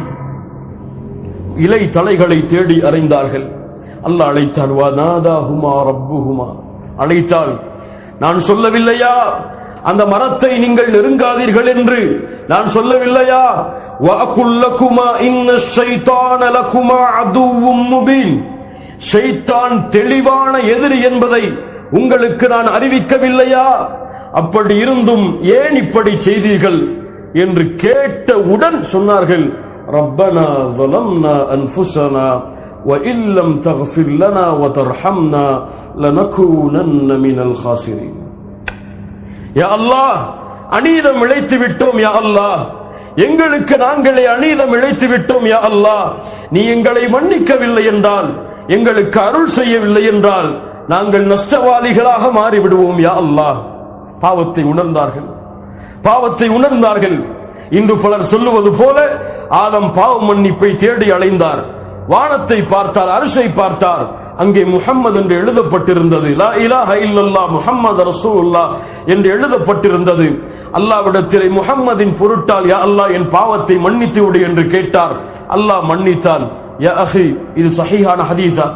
S1: இலை தலைகளை தேடி அறைந்தார்கள். அல்லாஹ் அழைத்தான், வநாதாஹுமா ரப்புஹுமா. அழைத்தால், நான் சொல்லவில்லையா அந்த மரத்தை நீங்கள் நெருங்காதீர்கள் என்று? நான் சொல்லவில்லையா? வஅகுல் லகுமா இன்னஷ் ஷைத்தான லகுமா அதுவும் முபீன். ஷைத்தான் தெளிவான எதிரி என்பதை உங்களுக்கு நான் அறிவிக்கவில்லையா? அப்படி இருந்தும் ஏன் இப்படி செய்தீர்கள் என்று கேட்டவுடன் சொன்னார்கள், ரப்பனா ظلمنا أنفسنا وإن لم تغفر لنا وترحمنا لنكونن من الخاسرين. யா அல்லாஹ், அநீதம் இழைத்து விட்டோம் யா அல்லாஹ், எங்களுக்கு நாங்களே அநீதம் இழைத்து விட்டோம் யா அல்லாஹ். நீ எங்களை மன்னிக்கவில்லை என்றால், எங்களுக்கு அருள் செய்யவில்லை என்றால் நாங்கள் நஷ்டவாளிகளாக மாறிவிடுவோம் யா அல்லாஹ். பாவத்தை உணர்ந்தார்கள். இன்று பலர் சொல்லுவது போல ஆதம் பாவ மன்னிப்பை தேடி அலைந்தார். வானத்தை பார்த்தார், அரிசை பார்த்தார். அங்கே முஹம்மது என்று எழுதப்பட்டிருந்தது. லா இலாஹ இல்லல்லாஹ் முஹம்மது ரசூலுல்லாஹ் என்று எழுதப்பட்டிருந்தது. அல்லாஹ்விடத்திலே முஹம்மதின் பொருட்டால் யா அல்லாஹ் என் பாவத்தை மன்னித்து விடு என்று கேட்டார். அல்லாஹ் மன்னித்தான். யா அஹி, இது சஹீஹான ஹதீஸா?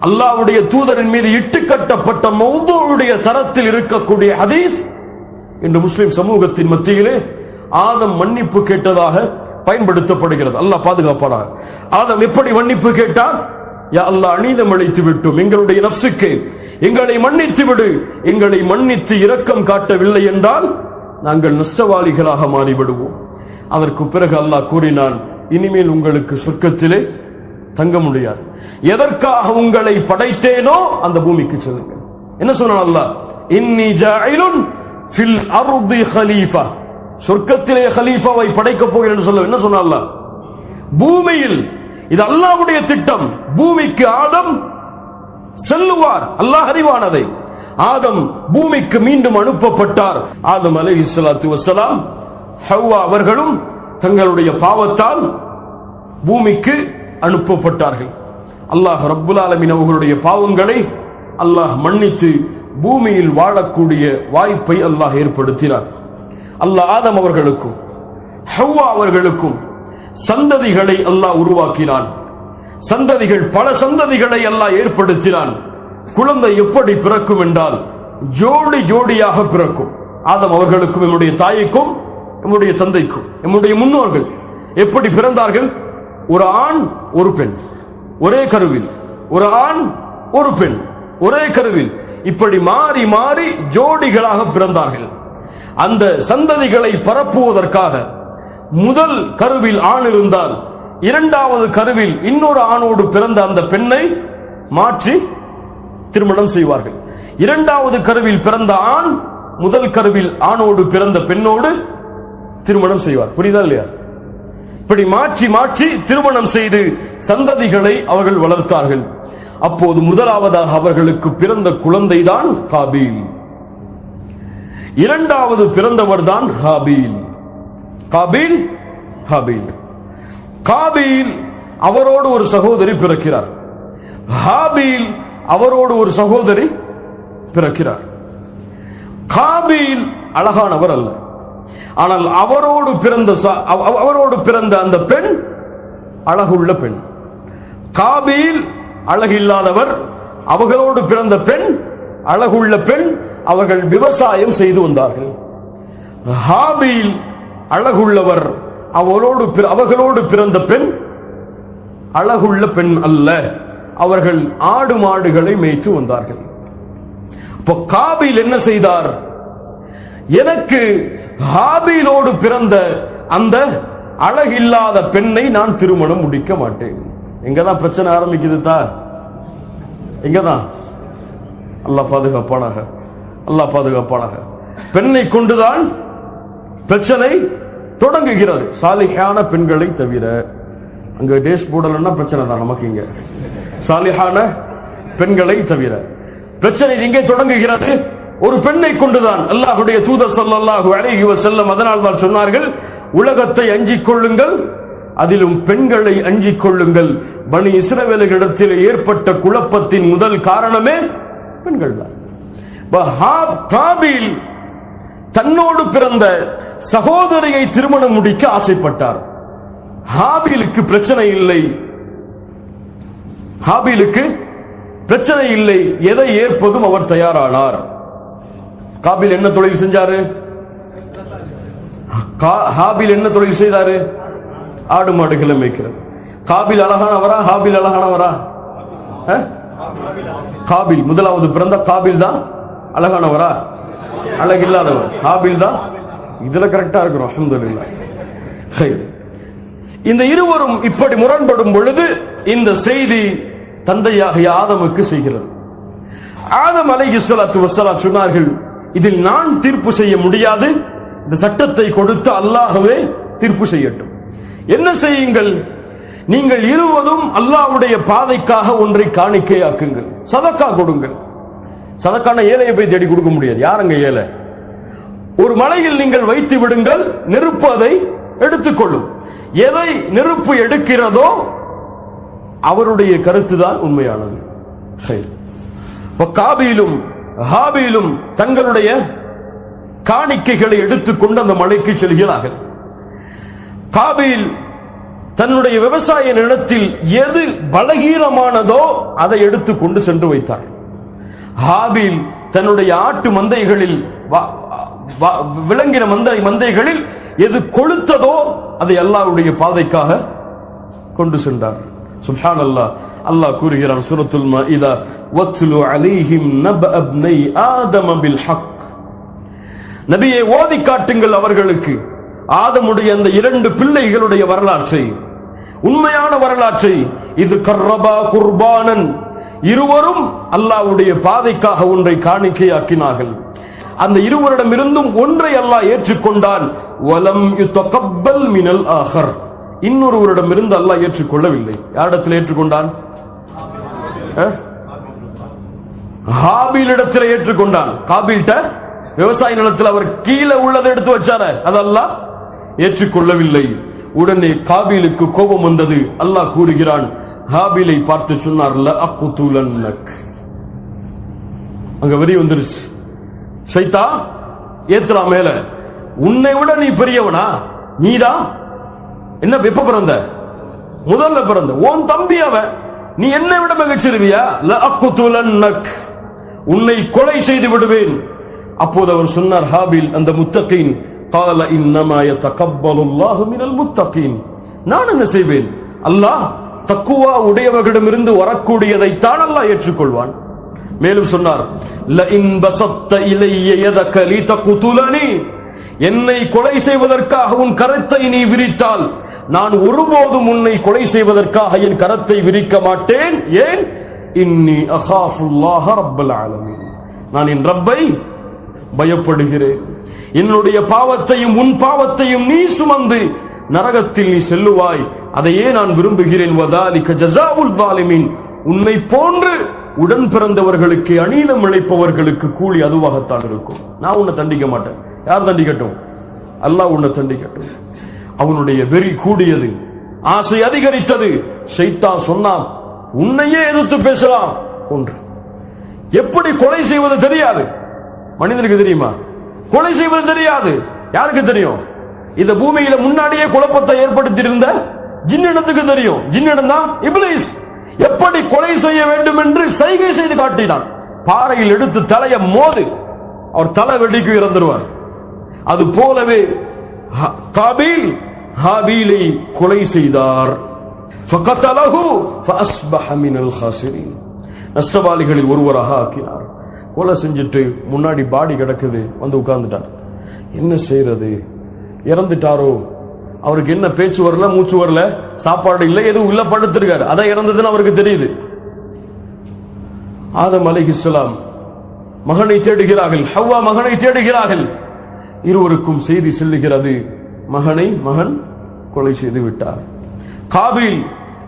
S1: அல்லாஹ்வுடைய தூதரின் மீது இட்டுக்கட்டப்பட்ட மௌதுஉடைய தரத்தில் இருக்கக்கூடிய ஹதீஸ் இன்று முஸ்லிம் சமூகத்தின் மத்தியிலே ஆதம் மன்னிப்பு கேட்டதாக பயன்படுத்தப்படுகிறது. அல்லாஹ் பாதுகாப்பானாக. ஆதம் எப்படி மன்னிப்பு கேட்டார்? யா அல்லாஹ், அநீதம் இழைத்து விட்டோம், எங்களுடைய நஃப்ஸுக்கு எங்களை மன்னித்து விடு. எங்களை மன்னித்து இரக்கம் காட்டவில்லை என்றால் நாங்கள் நஷ்டவாளிகளாக மாறிவிடுவோம். அதற்கு பிறகு அல்லாஹ் கூறினான், இனிமேல் உங்களுக்கு சொர்க்கத்திலே தங்க முடியாது. எதற்காக உங்களை படைத்தேனோ அந்த பூமிக்கு செல்லுங்கள். என்ன சொன்னான் அல்லாஹ்? இன்னி ஜாயிலுன் ஃபில் அர்தி கலீஃபா. சொர்க்கத்திலே கலீஃபாவை படைக்கப் போகிறேன் என்று சொல்ல என்ன சொன்னான் அல்லாஹ்? பூமியில் இது அல்லாஹ்வுடைய திட்டம். பூமிக்கு ஆதம் செல்லுவார், அல்லாஹ் அறிவானதை. ஆதம் பூமிக்கு மீண்டும் அனுப்பப்பட்டார். ஆதம் அலைஹிஸ்ஸலாத்து வஸ்ஸலாம் ஹவ்வா அவர்களும் தங்களுடைய பாவத்தால் பூமிக்கு அனுப்பப்பட்டார்கள். அல்லாஹ் ரப்புல் ஆலமீன் அவர்களுடைய பாவங்களை அல்லாஹ் மன்னித்து பூமியில் வாழக்கூடிய வாய்ப்பை அல்லாஹ் ஏற்படுத்தினார். அல்லாஹ் ஆதம் அவர்களுக்கும் ஹவ்வா அவர்களுக்கும் சந்ததிகளை அல்லாஹ் உருவாக்கினான். சந்ததிகள், பல சந்ததிகளை அல்லாஹ் ஏற்படுத்தினான். குழந்தை எப்படி பிறக்கும் என்றால் ஜோடி ஜோடியாக பிறக்கும். ஆதம் அவர்களுக்கும் நம்முடைய தாய்க்கும் நம்முடைய தந்தைக்கும் நம்முடைய முன்னோர்கள் எப்படி பிறந்தார்கள்? ஒரு ஆண் ஒரு பெண் ஒரே கருவில், ஒரு ஆண் ஒரு பெண் ஒரே கருவில், இப்படி மாறி மாறி ஜோடிகளாக பிறந்தார்கள். அந்த சந்ததிகளை பரப்புவதற்காக முதல் கருவில் ஆண் இருந்தால் இரண்டாவது கருவில் இன்னொரு ஆணோடு பிறந்த அந்த பெண்ணை மாற்றி திருமணம் செய்வார்கள். இரண்டாவது கருவில் பிறந்த ஆண் முதல் கருவில் ஆணோடு பிறந்த பெண்ணோடு திருமணம் செய்வார். புரியுதா இல்லையா? இப்படி மாற்றி மாற்றி திருமணம் செய்து சந்ததிகளை அவர்கள் வளர்த்தார்கள். அப்போது முதலாவதாக அவர்களுக்கு பிறந்த குழந்தைதான் காபீல். இரண்டாவது பிறந்தவர் தான் ஹாபீல். காபீல் ஹாபீல். காபீல் அவரோடு ஒரு சகோதரி பிறக்கிறார். ஹாபீல் அவரோடு ஒரு சகோதரி பிறக்கிறார். காபீல் அழகானவர் அல்ல, ஆனால் அவரோடு பிறந்த அந்த பெண் அழகுள்ள பெண். காபீல் அழகில்லாதவர், அவர்களோடு பிறந்த பெண் அழகுள்ள பெண். அவர்கள் விவசாயம் செய்து வந்தார்கள். ஹாபீல் அழகுள்ளவர், அவர்களோடு பிறந்த பெண் அழகுள்ள பெண் அல்ல. அவர்கள் ஆடு மாடுகளை மேய்த்து வந்தார்கள். இப்போ காபீல் என்ன செய்தார்? எனக்கு ஹாபீலோடு பிறந்த அந்த அழகில்லாத பெண்ணை நான் திருமணம் முடிக்க மாட்டேன். எங்கதான் பிரச்சனை ஆரம்பிக்குது? எங்கதான்? அல்லாஹ் பாதுகாப்பானாக, அல்லாஹ் பாதுகாப்பானாக. பெண்ணை கொண்டுதான் பிரச்சனை தொடங்குகிறது. சாலிஹான பெண்களை தவிர அங்க டேஷ் போடலன்னா பிரச்சனை தான் நமக்கு. இங்க சாலிஹான பெண்களை தவிர பிரச்சனை இங்கே தொடங்குகிறது. ஒரு பெண்ணை கொண்டுதான். அல்லாஹ்வுடைய தூதர் ஸல்லல்லாஹு அலைஹி வஸல்லம் அதனால் தான் சொன்னார்கள், உலகத்தை அஞ்சிக் கொள்ளுங்கள், அதிலும் பெண்களை அஞ்சிக் கொள்ளுங்கள். பனி இஸ்ரவேலர்களிடத்தில் ஏற்பட்ட குழப்பத்தின் முதல் காரணமே பெண்கள் தான். காபீல் தன்னோடு பிறந்த சகோதரியை திருமணம் முடிக்க ஆசைப்பட்டார். ஹாபீலுக்கு பிரச்சனை இல்லை. ஹாபீலுக்கு பிரச்சனை இல்லை. எதை ஏற்பதும் அவர் தயாரானார். காபீல் என்ன தொழில் செஞ்சாரு? ஹாபீல் என்ன தொழில் செய்தாரு? ஆடு மாடுகளை மேய்க்கிறது. காபீல் அழகானவரா? ஹாபீல் அழகானவரா? காபீல் முதலாவது பிறந்த காபீல் தான் அழகானவரா? அழகில்லாதவர் ஹாபீல் தான். இதுல கரெக்டா இருக்கிறோம், அல்ஹம்துலில்லாஹ். இந்த இருவரும் இப்படி முரண்படும் பொழுது இந்த செய்தி தந்தையாகிய ஆதமுக்கு செய்கிறது. ஆதம் அலைஹிஸ்ஸலாத்து வஸ்ஸலாம் சொன்னார்கள், இதில் நான் தீர்ப்பு செய்ய முடியாது, இந்த சட்டத்தை கொடுத்து அல்லாஹ்வே தீர்ப்பு செய்யட்டும். என்ன செய்யுங்கள்? நீங்கள் இருவரும் அல்லாஹ்வுடைய பாதைக்காக ஒன்றை காணிக்கையாக்குங்கள், சதக்கா கொடுங்கள். சதக்கான ஏழையை போய் தேடி கொடுக்க முடியாது. யாருங்க ஏழை? ஒரு மலையில் நீங்கள் வைத்து விடுங்கள், நெருப்பு அதை எடுத்துக்கொள்ளும். எதை நெருப்பு எடுக்கிறதோ அவருடைய கருத்துதான் உண்மையானது. காபீலும் ஹாபீலும் தங்களுடைய காணிக்கைகளை எடுத்துக்கொண்டு அந்த மலைக்கு செல்கிறார்கள். காபீல் தன்னுடைய விவசாய நிலத்தில் எது பலகீனமானதோ அதை எடுத்துக்கொண்டு சென்று வைத்தார். ஹாபீல் தன்னுடைய ஆட்டு மந்தைகளில், விளங்கின மந்தைகளில் எது கொளுத்ததோ அதை அல்லாஹ்வுடைய பாதைக்காக கொண்டு சென்றார். சுப்ஹானல்லாஹ். அல்லாஹ் கூறுகிறான் சூரத்துல் மாஇதா, வத்லு அலைஹிம் நபஅ இப்னை ஆதம பில் ஹக். நபியே ஓதி காட்டுங்கள் அவர்களுக்கு ஆதமுடைய அந்த இரண்டு பிள்ளைகளுடைய வரலாற்றை, உண்மையான வரலாற்றை. இது கர்ரபா குர்பானன், இருவரும் அல்லாஹ்வுடைய பாதைக்காக ஒன்றை காணிக்கையாக்கினார்கள். அந்த இருவரிடம் இருந்தும் ஒன்றை அல்லாஹ் ஏற்றுக்கொண்டான். வலம் யுதகப்பல் மினல் ஆகர், இன்னொருவரிடமிருந்து அல்லாஹ் ஏற்றுக்கொள்ளவில்லை. யாரிடத்தில் ஏற்றுக்கொண்டான்? ஹாபீலிடத்தில் ஏற்றுக்கொண்டான். காபீல்ட விவசாய நிலத்தில் அவர் கீழே உள்ளதை எடுத்து வச்சார, அதெல்லாம் ஏற்றுக்கொள்ளவில்லை. உடனே காபீலுக்கு கோபம் வந்தது. அல்லாஹ் கூறுகிறான், ஹாபீலை பார்த்து சொன்னார், லஅக்துலன்னக். அங்க வெறி வந்துருச்சு. சைத்தா ஏத்துறா மேல, உன்னை விட நீ பெரியவனா? நீதான் என்ன எப்ப பிறந்த? முதல்ல பிறந்த உன் தம்பி அவன், நீ என்னை விட மிகச்சிறுவியா? லஅக்துலன்னக், உன்னை கொலை செய்து விடுவேன். அப்போது அவர் சொன்னார், ஹாபீல் அந்த முத்தகீன், قال انما يتقبل الله من المتقين, நான் என்ன செய்வேன்? அல்லாஹ் தக்குவா உடையவர்களிடமிருந்து வரக்கூடியதை தான் அல்லாஹ் ஏற்றுக்கொள்வான். மேலும் சொன்னார், லஇன் பஸத்த இலைய யதக லிதக்துலனி, என்னை கொலை செய்வதற்காக உன் கரத்தை நீ விரித்தால் நான் ஒருபோதும் உன்னை கொலை செய்வதற்காக என் கரத்தை விரிக்க மாட்டேன். ஏன்? இன்னி அகாஃபுல்லாஹ ரப்பல் ஆலமீன், நான் என் ரப்பை பயப்படுகிறேன். என்னுடைய பாவத்தையும் உன் பாவத்தையும் நீ சுமந்து நரகத்தில் நீ செல்லுவாய், அதையே நான் விரும்புகிறேன். வதாலிக ஜஸாஉல் ஸாலிமீன், உன்னை போன்று உடன் பிறந்தவர்களுக்கு அநீதம் இழைப்பவர்களுக்கு கூலி அதுவாகத்தான் இருக்கும். நான் உன்னை தண்டிக்க மாட்டேன். யார் தண்டிக்கட்டும்? அல்லாஹ் உன்னை தண்டிக்கட்டும். அவனுடைய வெறி கூடியது, ஆசை அதிகரித்தது. ஷைத்தான் சொன்னான், உன்னையே எதிர்த்து பேசலாம் ஒன்று. எப்படி கொலை செய்வது தெரியாது மனிதனுக்கு, தெரியுமா? கொலை செய்வது தெரியாது. யாருக்கு தெரியும்? இந்த பூமியில முன்னாடியே குழப்பத்தை ஏற்படுத்தியிருந்த ஜின்னிடத்துக்கு தெரியும். ஜின்னிடம் தான் இப்லீஸ் எப்படி கொலை செய்ய வேண்டும் என்று சைகை செய்து காட்டினான். பாறையில் எடுத்து தலையை மோது, அவர் தலை வெடிக்கு இறந்துருவார். அது போலவே காபீல் ஹாபீலை கொலை செய்தார். ஃபகதலஹு ஃபஅஸ்பஹ மினல் காசிரீன், நஷ்டவாளிகளில் ஒருவராக ஆக்கினார். கொலை செஞ்சுட்டு முன்னாடி பாடி கிடக்குது, வந்து உட்கார்ந்துட்டார். என்ன செய்யறது? இறந்துட்டாரோ? அவருக்கு என்ன பேச்சு வரல, மூச்சு வரல, சாப்பாடு இல்லை, எதுவும் இல்ல, படுத்திருக்காரு. அதான் இறந்ததுன்னு அவருக்கு தெரியுது. ஆதம் அலைஹிஸ்ஸலாம் மகனை தேடுகிறார்கள், ஹவ்வா மகனை தேடுகிறார்கள். இருவருக்கும் செய்தி செல்லுகிறது, மகன் கொலை செய்து விட்டார். காபீல்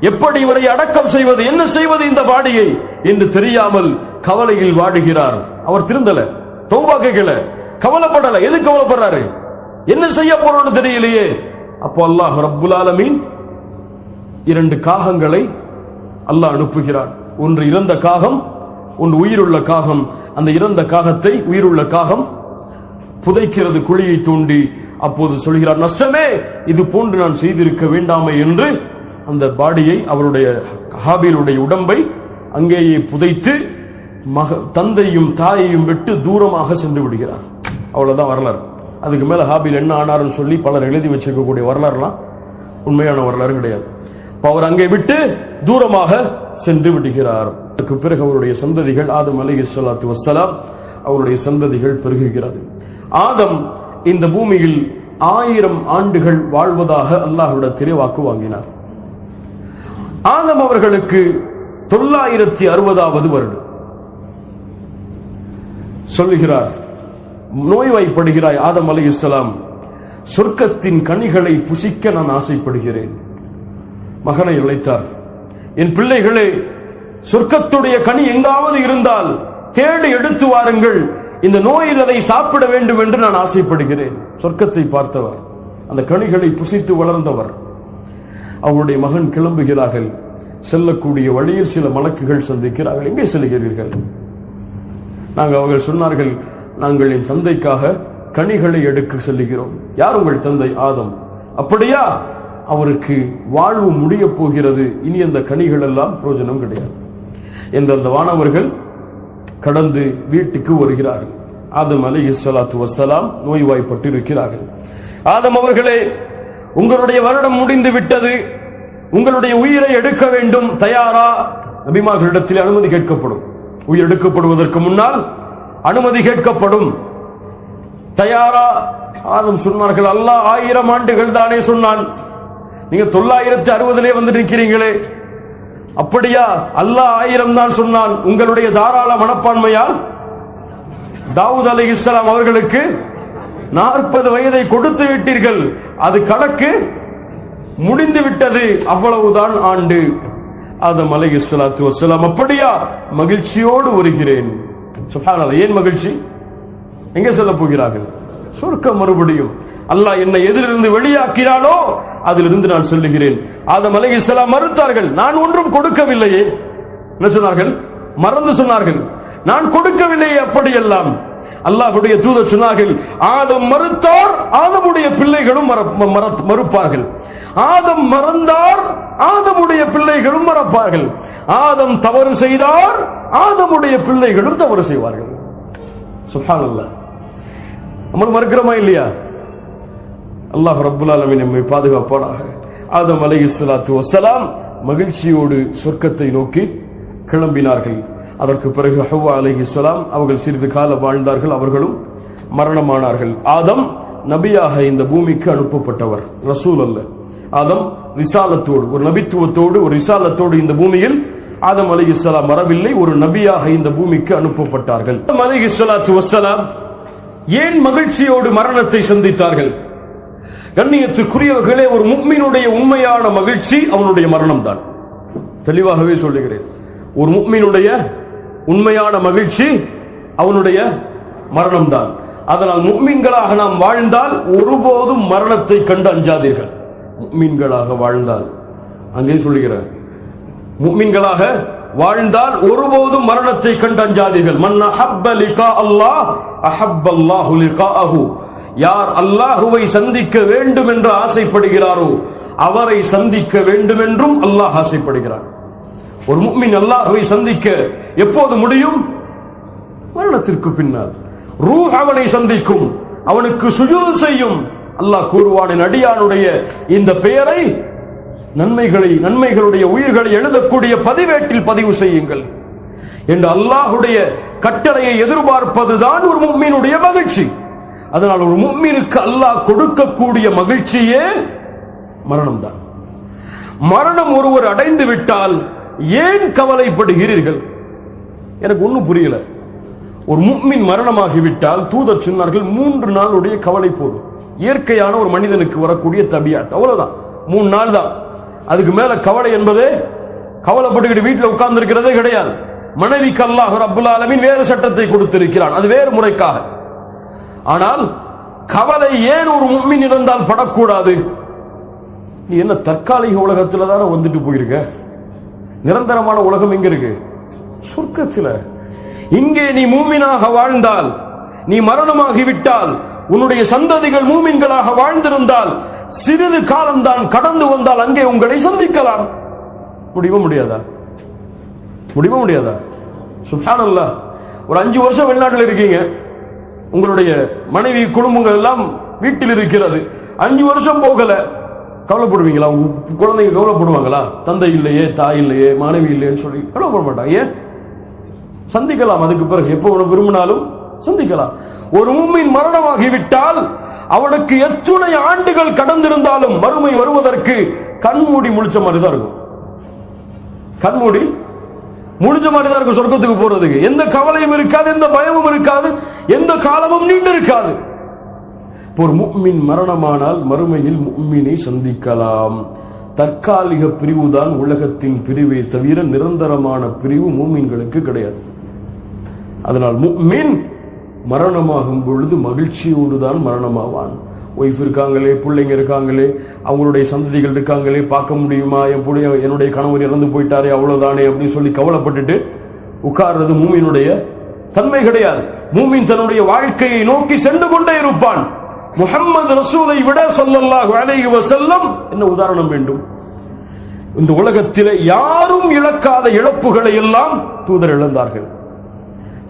S1: எப்படி இவரை அடக்கம் செய்வது, என்ன செய்வது இந்த பாடியை என்று தெரியாமல் கவலையில் வாடுகிறார். அவர் திருந்தல, தௌபா கேட்கல, கவலைப்படல. எது கவலைப்படுறாரு? என்ன செய்ய போறோம்னு தெரியலையே. அப்போ அல்லாஹ் ரப்புல் ஆலமீன் 2 காகங்களை அல்லாஹ் அனுப்புகிறான். ஒன்று இறந்த காகம், ஒன்று உயிருள்ள காகம். அந்த இறந்த காகத்தை உயிருள்ள காகம் புதைக்கிறது, குழியை தோண்டி. அப்போது சொல்கிறார், நஷ்டமே, இது போன்று நான் செய்திருக்க வேண்டாமே என்று அந்த பாடியை, அவருடைய ஹாபீலுடைய உடம்பை அங்கேயே புதைத்து தந்தையும் தாயையும் விட்டு தூரமாக சென்று விடுகிறார். அவ்வளவுதான் வரலாறு. அதுக்கு மேல ஹாபீல் என்ன ஆனார்னு சொல்லி பலர் எழுதி வச்சிருக்கக்கூடிய வரலாறுலாம் உண்மையான வரலாறு கிடையாது. அவர் அங்கே விட்டு தூரமாக சென்று விடுகிறார். அதுக்கு பிறகு அவருடைய சந்ததிகள், ஆதம் அலைஹிஸ்ஸலாத்து வஸ்ஸலாம், அவருடைய சந்ததிகள் பெருகுகிறது. ஆதம் இந்த பூமியில் 1000 ஆண்டுகள் வாழ்வதாக அல்லாஹ்விடத்திலே வாக்கு வாங்கினார். ஆதம் அவர்களுக்கு 960வது வருடம். சொல்லுகிறார், நோய்வாய்ப்படுகிறாய் ஆதம் அலைஹிஸ்ஸலாம், சொர்க்கத்தின் கனிகளை புசிக்க நான் ஆசைப்படுகிறேன். மகனை அழைத்தார், என் பிள்ளைகளே, சொர்க்கத்துடைய கனி எங்காவது இருந்தால் தேடி எடுத்து வாருங்கள், இந்த நோயில் அதை சாப்பிட வேண்டும் என்று நான் ஆசைப்படுகிறேன். சொர்க்கத்தை பார்த்தவர், அந்த கனிகளை புசித்து வளர்ந்தவர். அவருடைய மகன் கிளம்புகிறார்கள். செல்லக்கூடிய வழியில் சில மலக்குகள் சந்திக்கிறார்கள். எங்கே செல்கிறீர்கள்? அவர்கள் சொன்னார்கள், நாங்கள் என் தந்தைக்காக கனிகளை எடுக்க செல்லுகிறோம். யார் உங்கள் தந்தை? ஆதம். அப்படியா? அவருக்கு வாழ்வு முடிய போகிறது, இனி அந்த கனிகள் எல்லாம் பிரயோஜனம் கிடையாது என்று அந்த வானவர்கள் கடந்து வீட்டுக்கு வருகிறார்கள். ஆதம் அலைஹிஸ்ஸலாத்து வஸ்ஸலாம் நோய்வாய்ப்பட்டு இருக்கிறார்கள். ஆதம் அவர்களே, உங்களுடைய வருடம் முடிந்து விட்டது, உங்களுடைய உயிரை எடுக்க வேண்டும், தயாரா? நபிமார்களிடத்தில் அனுமதி கேட்கப்படும். உயிர் எடுக்கப்படுவதற்கு முன்னால் அனுமதி கேட்கப்படும். தயாரா? ஆதம் சொன்னார்கள், அல்லாஹ் 1000 ஆண்டுகள் தானே சொன்னான், நீங்க 960 வந்து நிற்கிறீங்களே. அப்படியா? அல்லாஹ் 1000 தான் சொன்னான். உங்களுடைய தாராள மனப்பான்மையால் தாவூத் அலைஹிஸ்ஸலாம் அவர்களுக்கு 40 வயதை கொடுத்து விட்டீர்கள். அது கணக்கு முடிந்து விட்டது, அவ்வளவுதான் ஆண்டு. ஆதம் அலைஹிஸ்ஸலாத்து வஸ்ஸலாம் அப்படியா, மகிழ்ச்சியோடு வருகிறேன். சுப்ஹானல்லாஹ். ஏன் மகிழ்ச்சி? எங்கே செல்ல போகிறார்கள்? சொர்க்கம். மறுபடியும் அல்லாஹ் என்னை எதிலிருந்து வெளியாக்கினானோ அதிலிருந்து நான் சொல்லுகிறேன். ஆதம் அலைஹிஸ்ஸலாம் மறுத்தார்கள், நான் ஒன்றும் கொடுக்கவில்லையே. என்ன சொன்னார்கள்? மறந்து சொன்னார்கள், நான் கொடுக்கவில்லையே. அப்படியெல்லாம் அல்லாஹ்வுடைய தூதர் சொன்னார்கள், ஆதம் மறுத்தார், ஆதமுடைய பிள்ளைகளும் மறுப்பார்கள். ஆதம் மறந்தார், ஆதமுடைய பிள்ளைகளும் மறப்பார்கள். ஆதம் தவறு செய்தார், ஆதமுடைய பிள்ளைகளும் தவறு செய்வார்கள். சுப்ஹானல்லாஹ். நம்ம மறுக்கிறோமா இல்லையா? அல்லாஹ் ரப்புல் ஆலமீன் நம்மை பாதுகாப்பானாக. ஆதம் அலைஹிஸ்ஸலாத்து வஸ்ஸலாம் மகிழ்ச்சியோடு சொர்க்கத்தை நோக்கி கிளம்பினார்கள். அதற்கு பிறகு ஹவ்வா அலைஹிஸ்ஸலாம் அவர்கள் சிறிது காலம் வாழ்ந்தார்கள், அவர்களும் மரணமானார்கள். ஆதம் நபியாக இந்த பூமிக்கு அனுப்பப்பட்டவர், ரசூல் அல்ல. ஆதம் ரிசாலத்தோடு, ஒரு நபித்துவத்தோடு, ஒரு ரிசாலத்தோடு இந்த பூமியில் ஆதம் அலைஹிஸ்ஸலாம் வரவில்லை, ஒரு நபியாக இந்த பூமிக்கு அனுப்பப்பட்டார்கள். ஆதம் அலைஹிஸ்ஸலாத்து வஸ்ஸலாம் ஏன் மகிழ்ச்சியோடு மரணத்தை சந்தித்தார்கள்? கண்ணியத்துக்குரியவர்களே, ஒரு முஃமினுடைய உண்மையான மகிழ்ச்சி அவனுடைய மரணம் தான். தெளிவாகவே சொல்லுகிறேன், ஒரு முஃமினுடைய உண்மையான மகிழ்ச்சி அவனுடைய மரணம் தான். அதனால் முஃமின்களாக நாம் வாழ்ந்தால் ஒருபோதும் மரணத்தை கண்டு அஞ்சாதீர்கள். முஃமின்களாக வாழ்ந்தால், அங்கே சொல்லுகிறார், முஃமின்களாக வாழ்ந்தால் ஒருபோதும் மரணத்தை கண்டு அஞ்சாதீர்கள். மன் அஹப்ப லிகா அல்லாஹ் அஹப்பல்லாஹு லிகாஅஹு. யார் அல்லாஹுவை சந்திக்க வேண்டும் என்று ஆசைப்படுகிறாரோ அவரை சந்திக்க வேண்டும் என்றும் அல்லாஹ் ஆசைப்படுகிறார். ஒரு முஃமின் அல்லாஹுவை சந்திக்க எப்போது முடியும்? மரணத்திற்கு பின்னால். ரூஹ் அவனை சந்திக்கும், அவனுக்கு சுஜூத் செய்யும். அல்லாஹ் கூறுவான், அடியானுடைய இந்த பெயரை நன்மைகளுடைய உயிர்களை எழுதக்கூடிய பதிவேட்டில் பதிவு செய்யுங்கள் என்று அல்லாஹுடைய கட்டளையை எதிர்பார்ப்பதுதான் ஒரு முஃமினுடைய மகிழ்ச்சி. அதனால் ஒரு முஃமினுக்கு அல்லாஹ் கொடுக்கக்கூடிய மகிழ்ச்சியே மரணம் தான். மரணம் ஒருவர் அடைந்து விட்டால் ஏன் கவலைப்படுகிறீர்கள்? எனக்கு ஒன்னும் புரியல. ஒரு முஃமின் மரணமாகிவிட்டால் தூதர் சொன்னார்கள் 3 நாளுடைய கவலை போதும். இயற்கையான ஒரு மனிதனுக்கு வரக்கூடிய தபியாத் அவ்வளவுதான், 3 நாள் தான். அதுக்கு மேல கவலை என்பதே, கவலைப்பட்டுக்கிட்டு வீட்டில் உட்கார்ந்து இருக்கிறதே கிடையாது. மனைவிக்கு அல்லாஹ் ரப்புல் ஆலமீன் வேறு சட்டத்தை கொடுத்திருக்கிறான், அது வேறு முறைக்காக. ஆனால் கவலை ஏன் ஒரு முஃமின் இருந்தால் படக்கூடாது? நீ என்ன தற்காலிக உலகத்துல தானே வந்துட்டு போயிருக்க? நிரந்தரமான உலகம் எங்க இருக்கு? சொர்க்கத்தில். இங்கே நீ மூமினாக வாழ்ந்தால், நீ மரணமாகிவிட்டால், உன்னுடைய சந்ததிகள் மூமின்களாக வாழ்ந்திருந்தால் சிறிது காலம்தான் கடந்து வந்தால் அங்கே உங்களை சந்திக்கலாம். முடியுமா முடியாதா? முடியுமா முடியாதா? சுப்ஹானல்லாஹ். ஒரு 5 வருஷம் வெளிநாட்டில் இருக்கீங்க, உங்களுடைய மனைவி குடும்பங்கள் எல்லாம் வீட்டில் இருக்கிறது. 5 வருஷம் போகல, கவலைப்படுவீங்களா? உங்க குழந்தைங்க கவலைப்படுவாங்களா? தந்தை இல்லையே, தாய் இல்லையே, மனைவி இல்லையேன்னு சொல்லி கவலைப்பட மாட்டாங்க. ஏன்? சந்திக்கலாம். அதுக்கு பிறகு எப்போ விரும்பினாலும் சந்திக்கலாம். ஒரு முஃமின் மரணமாகிவிட்டால் அவனுக்கு எத்தனை ஆண்டுகள் கடந்திருந்தாலும் மறுமை வருவதற்கு கண்மூடி முழிச்ச மாதிரி தான் இருக்கும். கண்மூடி முழிச்ச மாதிரி தான் இருக்கும் சொர்க்கத்துக்கு போறதுக்கு. எந்த கவலையும் இருக்காது, எந்த பயமும் இருக்காது, எந்த காலமும் நீண்டு இருக்காது. ஒரு முஃமின் மரணமானால் மறுமையில் முஃமினை சந்திக்கலாம். தற்காலிக பிரிவுதான் உலகத்தின் பிரிவை தவிர நிரந்தரமான பிரிவு முஃமின்களுக்கு கிடையாது. அதனால் முஃமின் மரணமாகும் பொழுது மகிழ்ச்சியோடு தான் மரணமாவான். ஒய்ஃப் இருக்காங்களே, பிள்ளைங்க இருக்காங்களே, அவங்களுடைய சந்ததிகள் இருக்காங்களே, பார்க்க முடியுமா, என்னுடைய கணவர் இறந்து போயிட்டாரே, அவ்வளவுதானே அப்படின்னு சொல்லி கவலைப்பட்டுட்டு உட்கார்றது மூமினுடைய தன்மை கிடையாது. மூமின் தன்னுடைய வாழ்க்கையை நோக்கி சென்று கொண்டே இருப்பான். முஹம்மது ரசூலை விட ஸல்லல்லாஹு அலைஹி வஸல்லம் என்ன உதாரணம் வேண்டும்? இந்த உலகத்திலே யாரும் இழக்காத இழப்புகளை எல்லாம் தூதர் இழந்தார்கள்.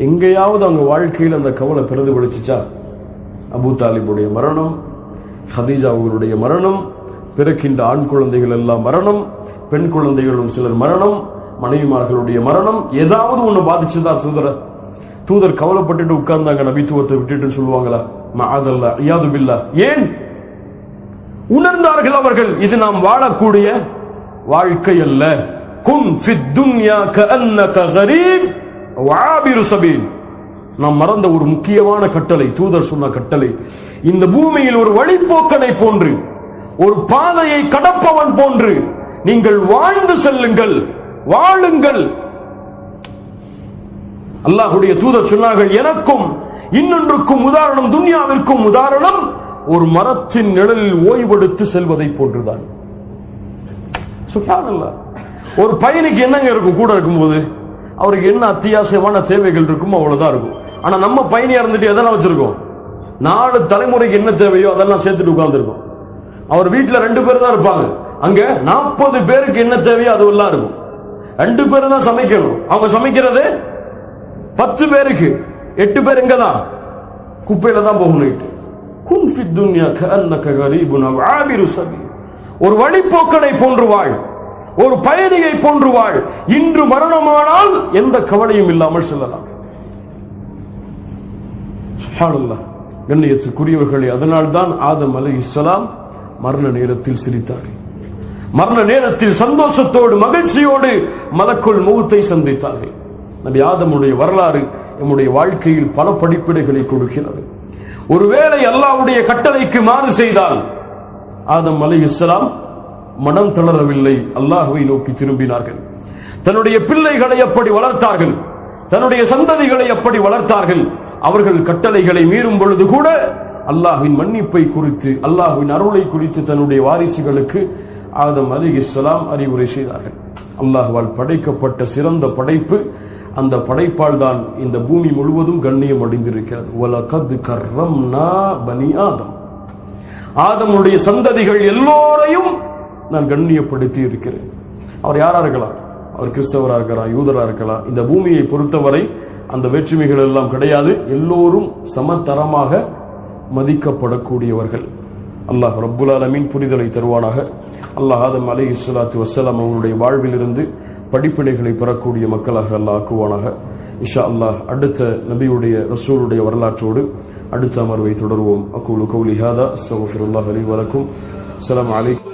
S1: எங்கேயாவது அவங்க வாழ்க்கையில் அந்த கவலை பிரதிபலிச்சுச்சா? அபூ தாலிபுடைய மரணம், ஹதீஜா அவர்களுடைய மரணம், பிறக்கின்ற ஆண் குழந்தைகள் எல்லாம் மரணம், பெண் குழந்தைகளும் சிலர் மரணம், மனைவிமார்களுடைய மரணம், ஏதாவது ஒண்ணு பாதிச்சுதா தூதர் கவலைப்பட்டுட்டு உட்கார்ந்தாங்க நபித்துவத்தை விட்டுட்டு சொல்லுவாங்களா? மஅதல்லா, இயாது பில்லா. ஏன்? உணர்ந்தார்கள் அவர்கள், இது நாம் வாழக்கூடிய வாழ்க்கை அல்ல. குன் ஃபித் துன்யா கஅன்னக கரீப் வஆபிரு சபீல். நாம் மறந்த ஒரு முக்கியமான கட்டளை, தூதர் சொன்ன கட்டளை, இந்த பூமியில் ஒரு வழிப்போக்கனை போன்று ஒரு பாதையை கடப்பவன் போன்று நீங்கள் வாழ்ந்து செல்லுங்கள், வாழுங்கள். அல்லாஹ்வுடைய தூதர் சொன்னார்கள், எனக்கும் இன்னொன்றுக்கும் உதாரணம், துன்யாவிற்கும் உதாரணம் ஒரு மரத்தின் நிழலில் ஓய்வெடுத்து செல்வதை போன்றுதான். சுப்ஹானல்லாஹ். ஒரு பயணிக்கு என்னங்க இருக்கும் கூட இருக்கும்போது? அவருக்கு என்ன அத்தியாவசியமான தேவைகள் இருக்கும் அவ்வளவுதான் இருக்கும். ஆனா நம்ம பயணியா இருந்துட்டு எதெல்லாம் வச்சிருக்கோம்? 4 தலைமுறைக்கு என்ன தேவையோ அதெல்லாம் சேர்த்துட்டு உட்கார்ந்துருக்கோம். அவர் வீட்டுல 2 பேர் தான் இருப்பாங்க, அங்க 40 பேருக்கு என்ன தேவையோ அதுவெல்லாம் இருக்கும். 2 பேர் தான் சமைக்கணும், அவங்க சமைக்கிறது 10 பேருக்கு. 8 பேர் எங்க தான்? குப்பையில தான் போகணும். குன் ஃபித் துன்யா கஅன்னக கரீபுன் அவ் ஆபிரு சபீல். ஒரு வழிப்போக்கனை போன்று வாழ், ஒரு பயணியை போன்று வாழ். இன்று மரணமானால் எந்த கவலையும் இல்லாமல் செல்லலாம். சுப்ஹானல்லாஹ். கண்ணியத்துக்குரியவர்களே, அதனால்தான் ஆதம் அலைஹிஸ்ஸலாம் மரண நேரத்தில் சிரித்தார்கள். மரண நேரத்தில் சந்தோஷத்தோடு மகிழ்ச்சியோடு மலக்குல் மௌத்தை சந்தித்தார்கள். நபி ஆதமுடைய வரலாறு நம்முடைய வாழ்க்கையில் பல படிப்பினைகளை கொடுக்கிறது. ஒருவேளை அல்லாஹ்வுடைய கட்டளைக்கு மாறு செய்தால் ஆதம் அலைஹிஸ்ஸலாம் மனம் தளரவில்லை, அல்லாஹ்வை நோக்கி திரும்பினார்கள். தன்னுடைய பிள்ளைகளை அப்படி வளர்த்தார்கள், தன்னுடைய சந்ததிகளை அப்படி வளர்த்தார்கள். அவர்கள் கட்டளைகளை மீறும் பொழுது கூட அல்லாஹ்வின் மன்னிப்பை குறித்து, அல்லாஹ்வின் அருளை குறித்து தன்னுடைய வாரிசுகளுக்கு ஆதம் அலைஹிஸ்ஸலாம் அறிவுரை செய்தார்கள். அல்லாஹ்வால் படைக்கப்பட்ட சிறந்த படைப்பு, அந்த படைப்பால் தான் இந்த பூமி முழுவதும் கண்ணியம் அடைந்திருக்கிறது. வலகத் கர்ரம்னா பனி ஆதம். ஆதமுடைய சந்ததிகள் எல்லோரையும் நான் கண்ணியப்படுத்தி இருக்கிறேன். அவர் யாரா இருக்கலாம்? அவர் கிறிஸ்தவராக இருக்கலாம், யூதரா இருக்கலாம். இந்த பூமியை பொறுத்தவரை அந்த வேற்றுமைகள் எல்லாம் கிடையாது. எல்லோரும் சமதரமாக மதிக்கப்படக்கூடியவர்கள். அல்லாஹ் ரப்புல் ஆலமீன் புரிதலை தருவானாக. அல்லாஹ் ஆதம் அலைஹிஸ்ஸலாத்து வஸ்ஸலாம் அவருடைய வாழ்விலிருந்து படிப்பினைகளை பெறக்கூடிய மக்களாக அல்லாஹ் ஆக்குவானாக. இன்ஷா அல்லாஹ் அடுத்த நபியுடைய ரசூலுடைய வரலாற்றோடு அடுத்த அமர்வை தொடர்வோம். அகூலு கௌலி ஹாதா அஸ்தக்ஃபிருல்லாஹ் லி வ லக்கும். அஸ்ஸலாமு அலைக்கும்.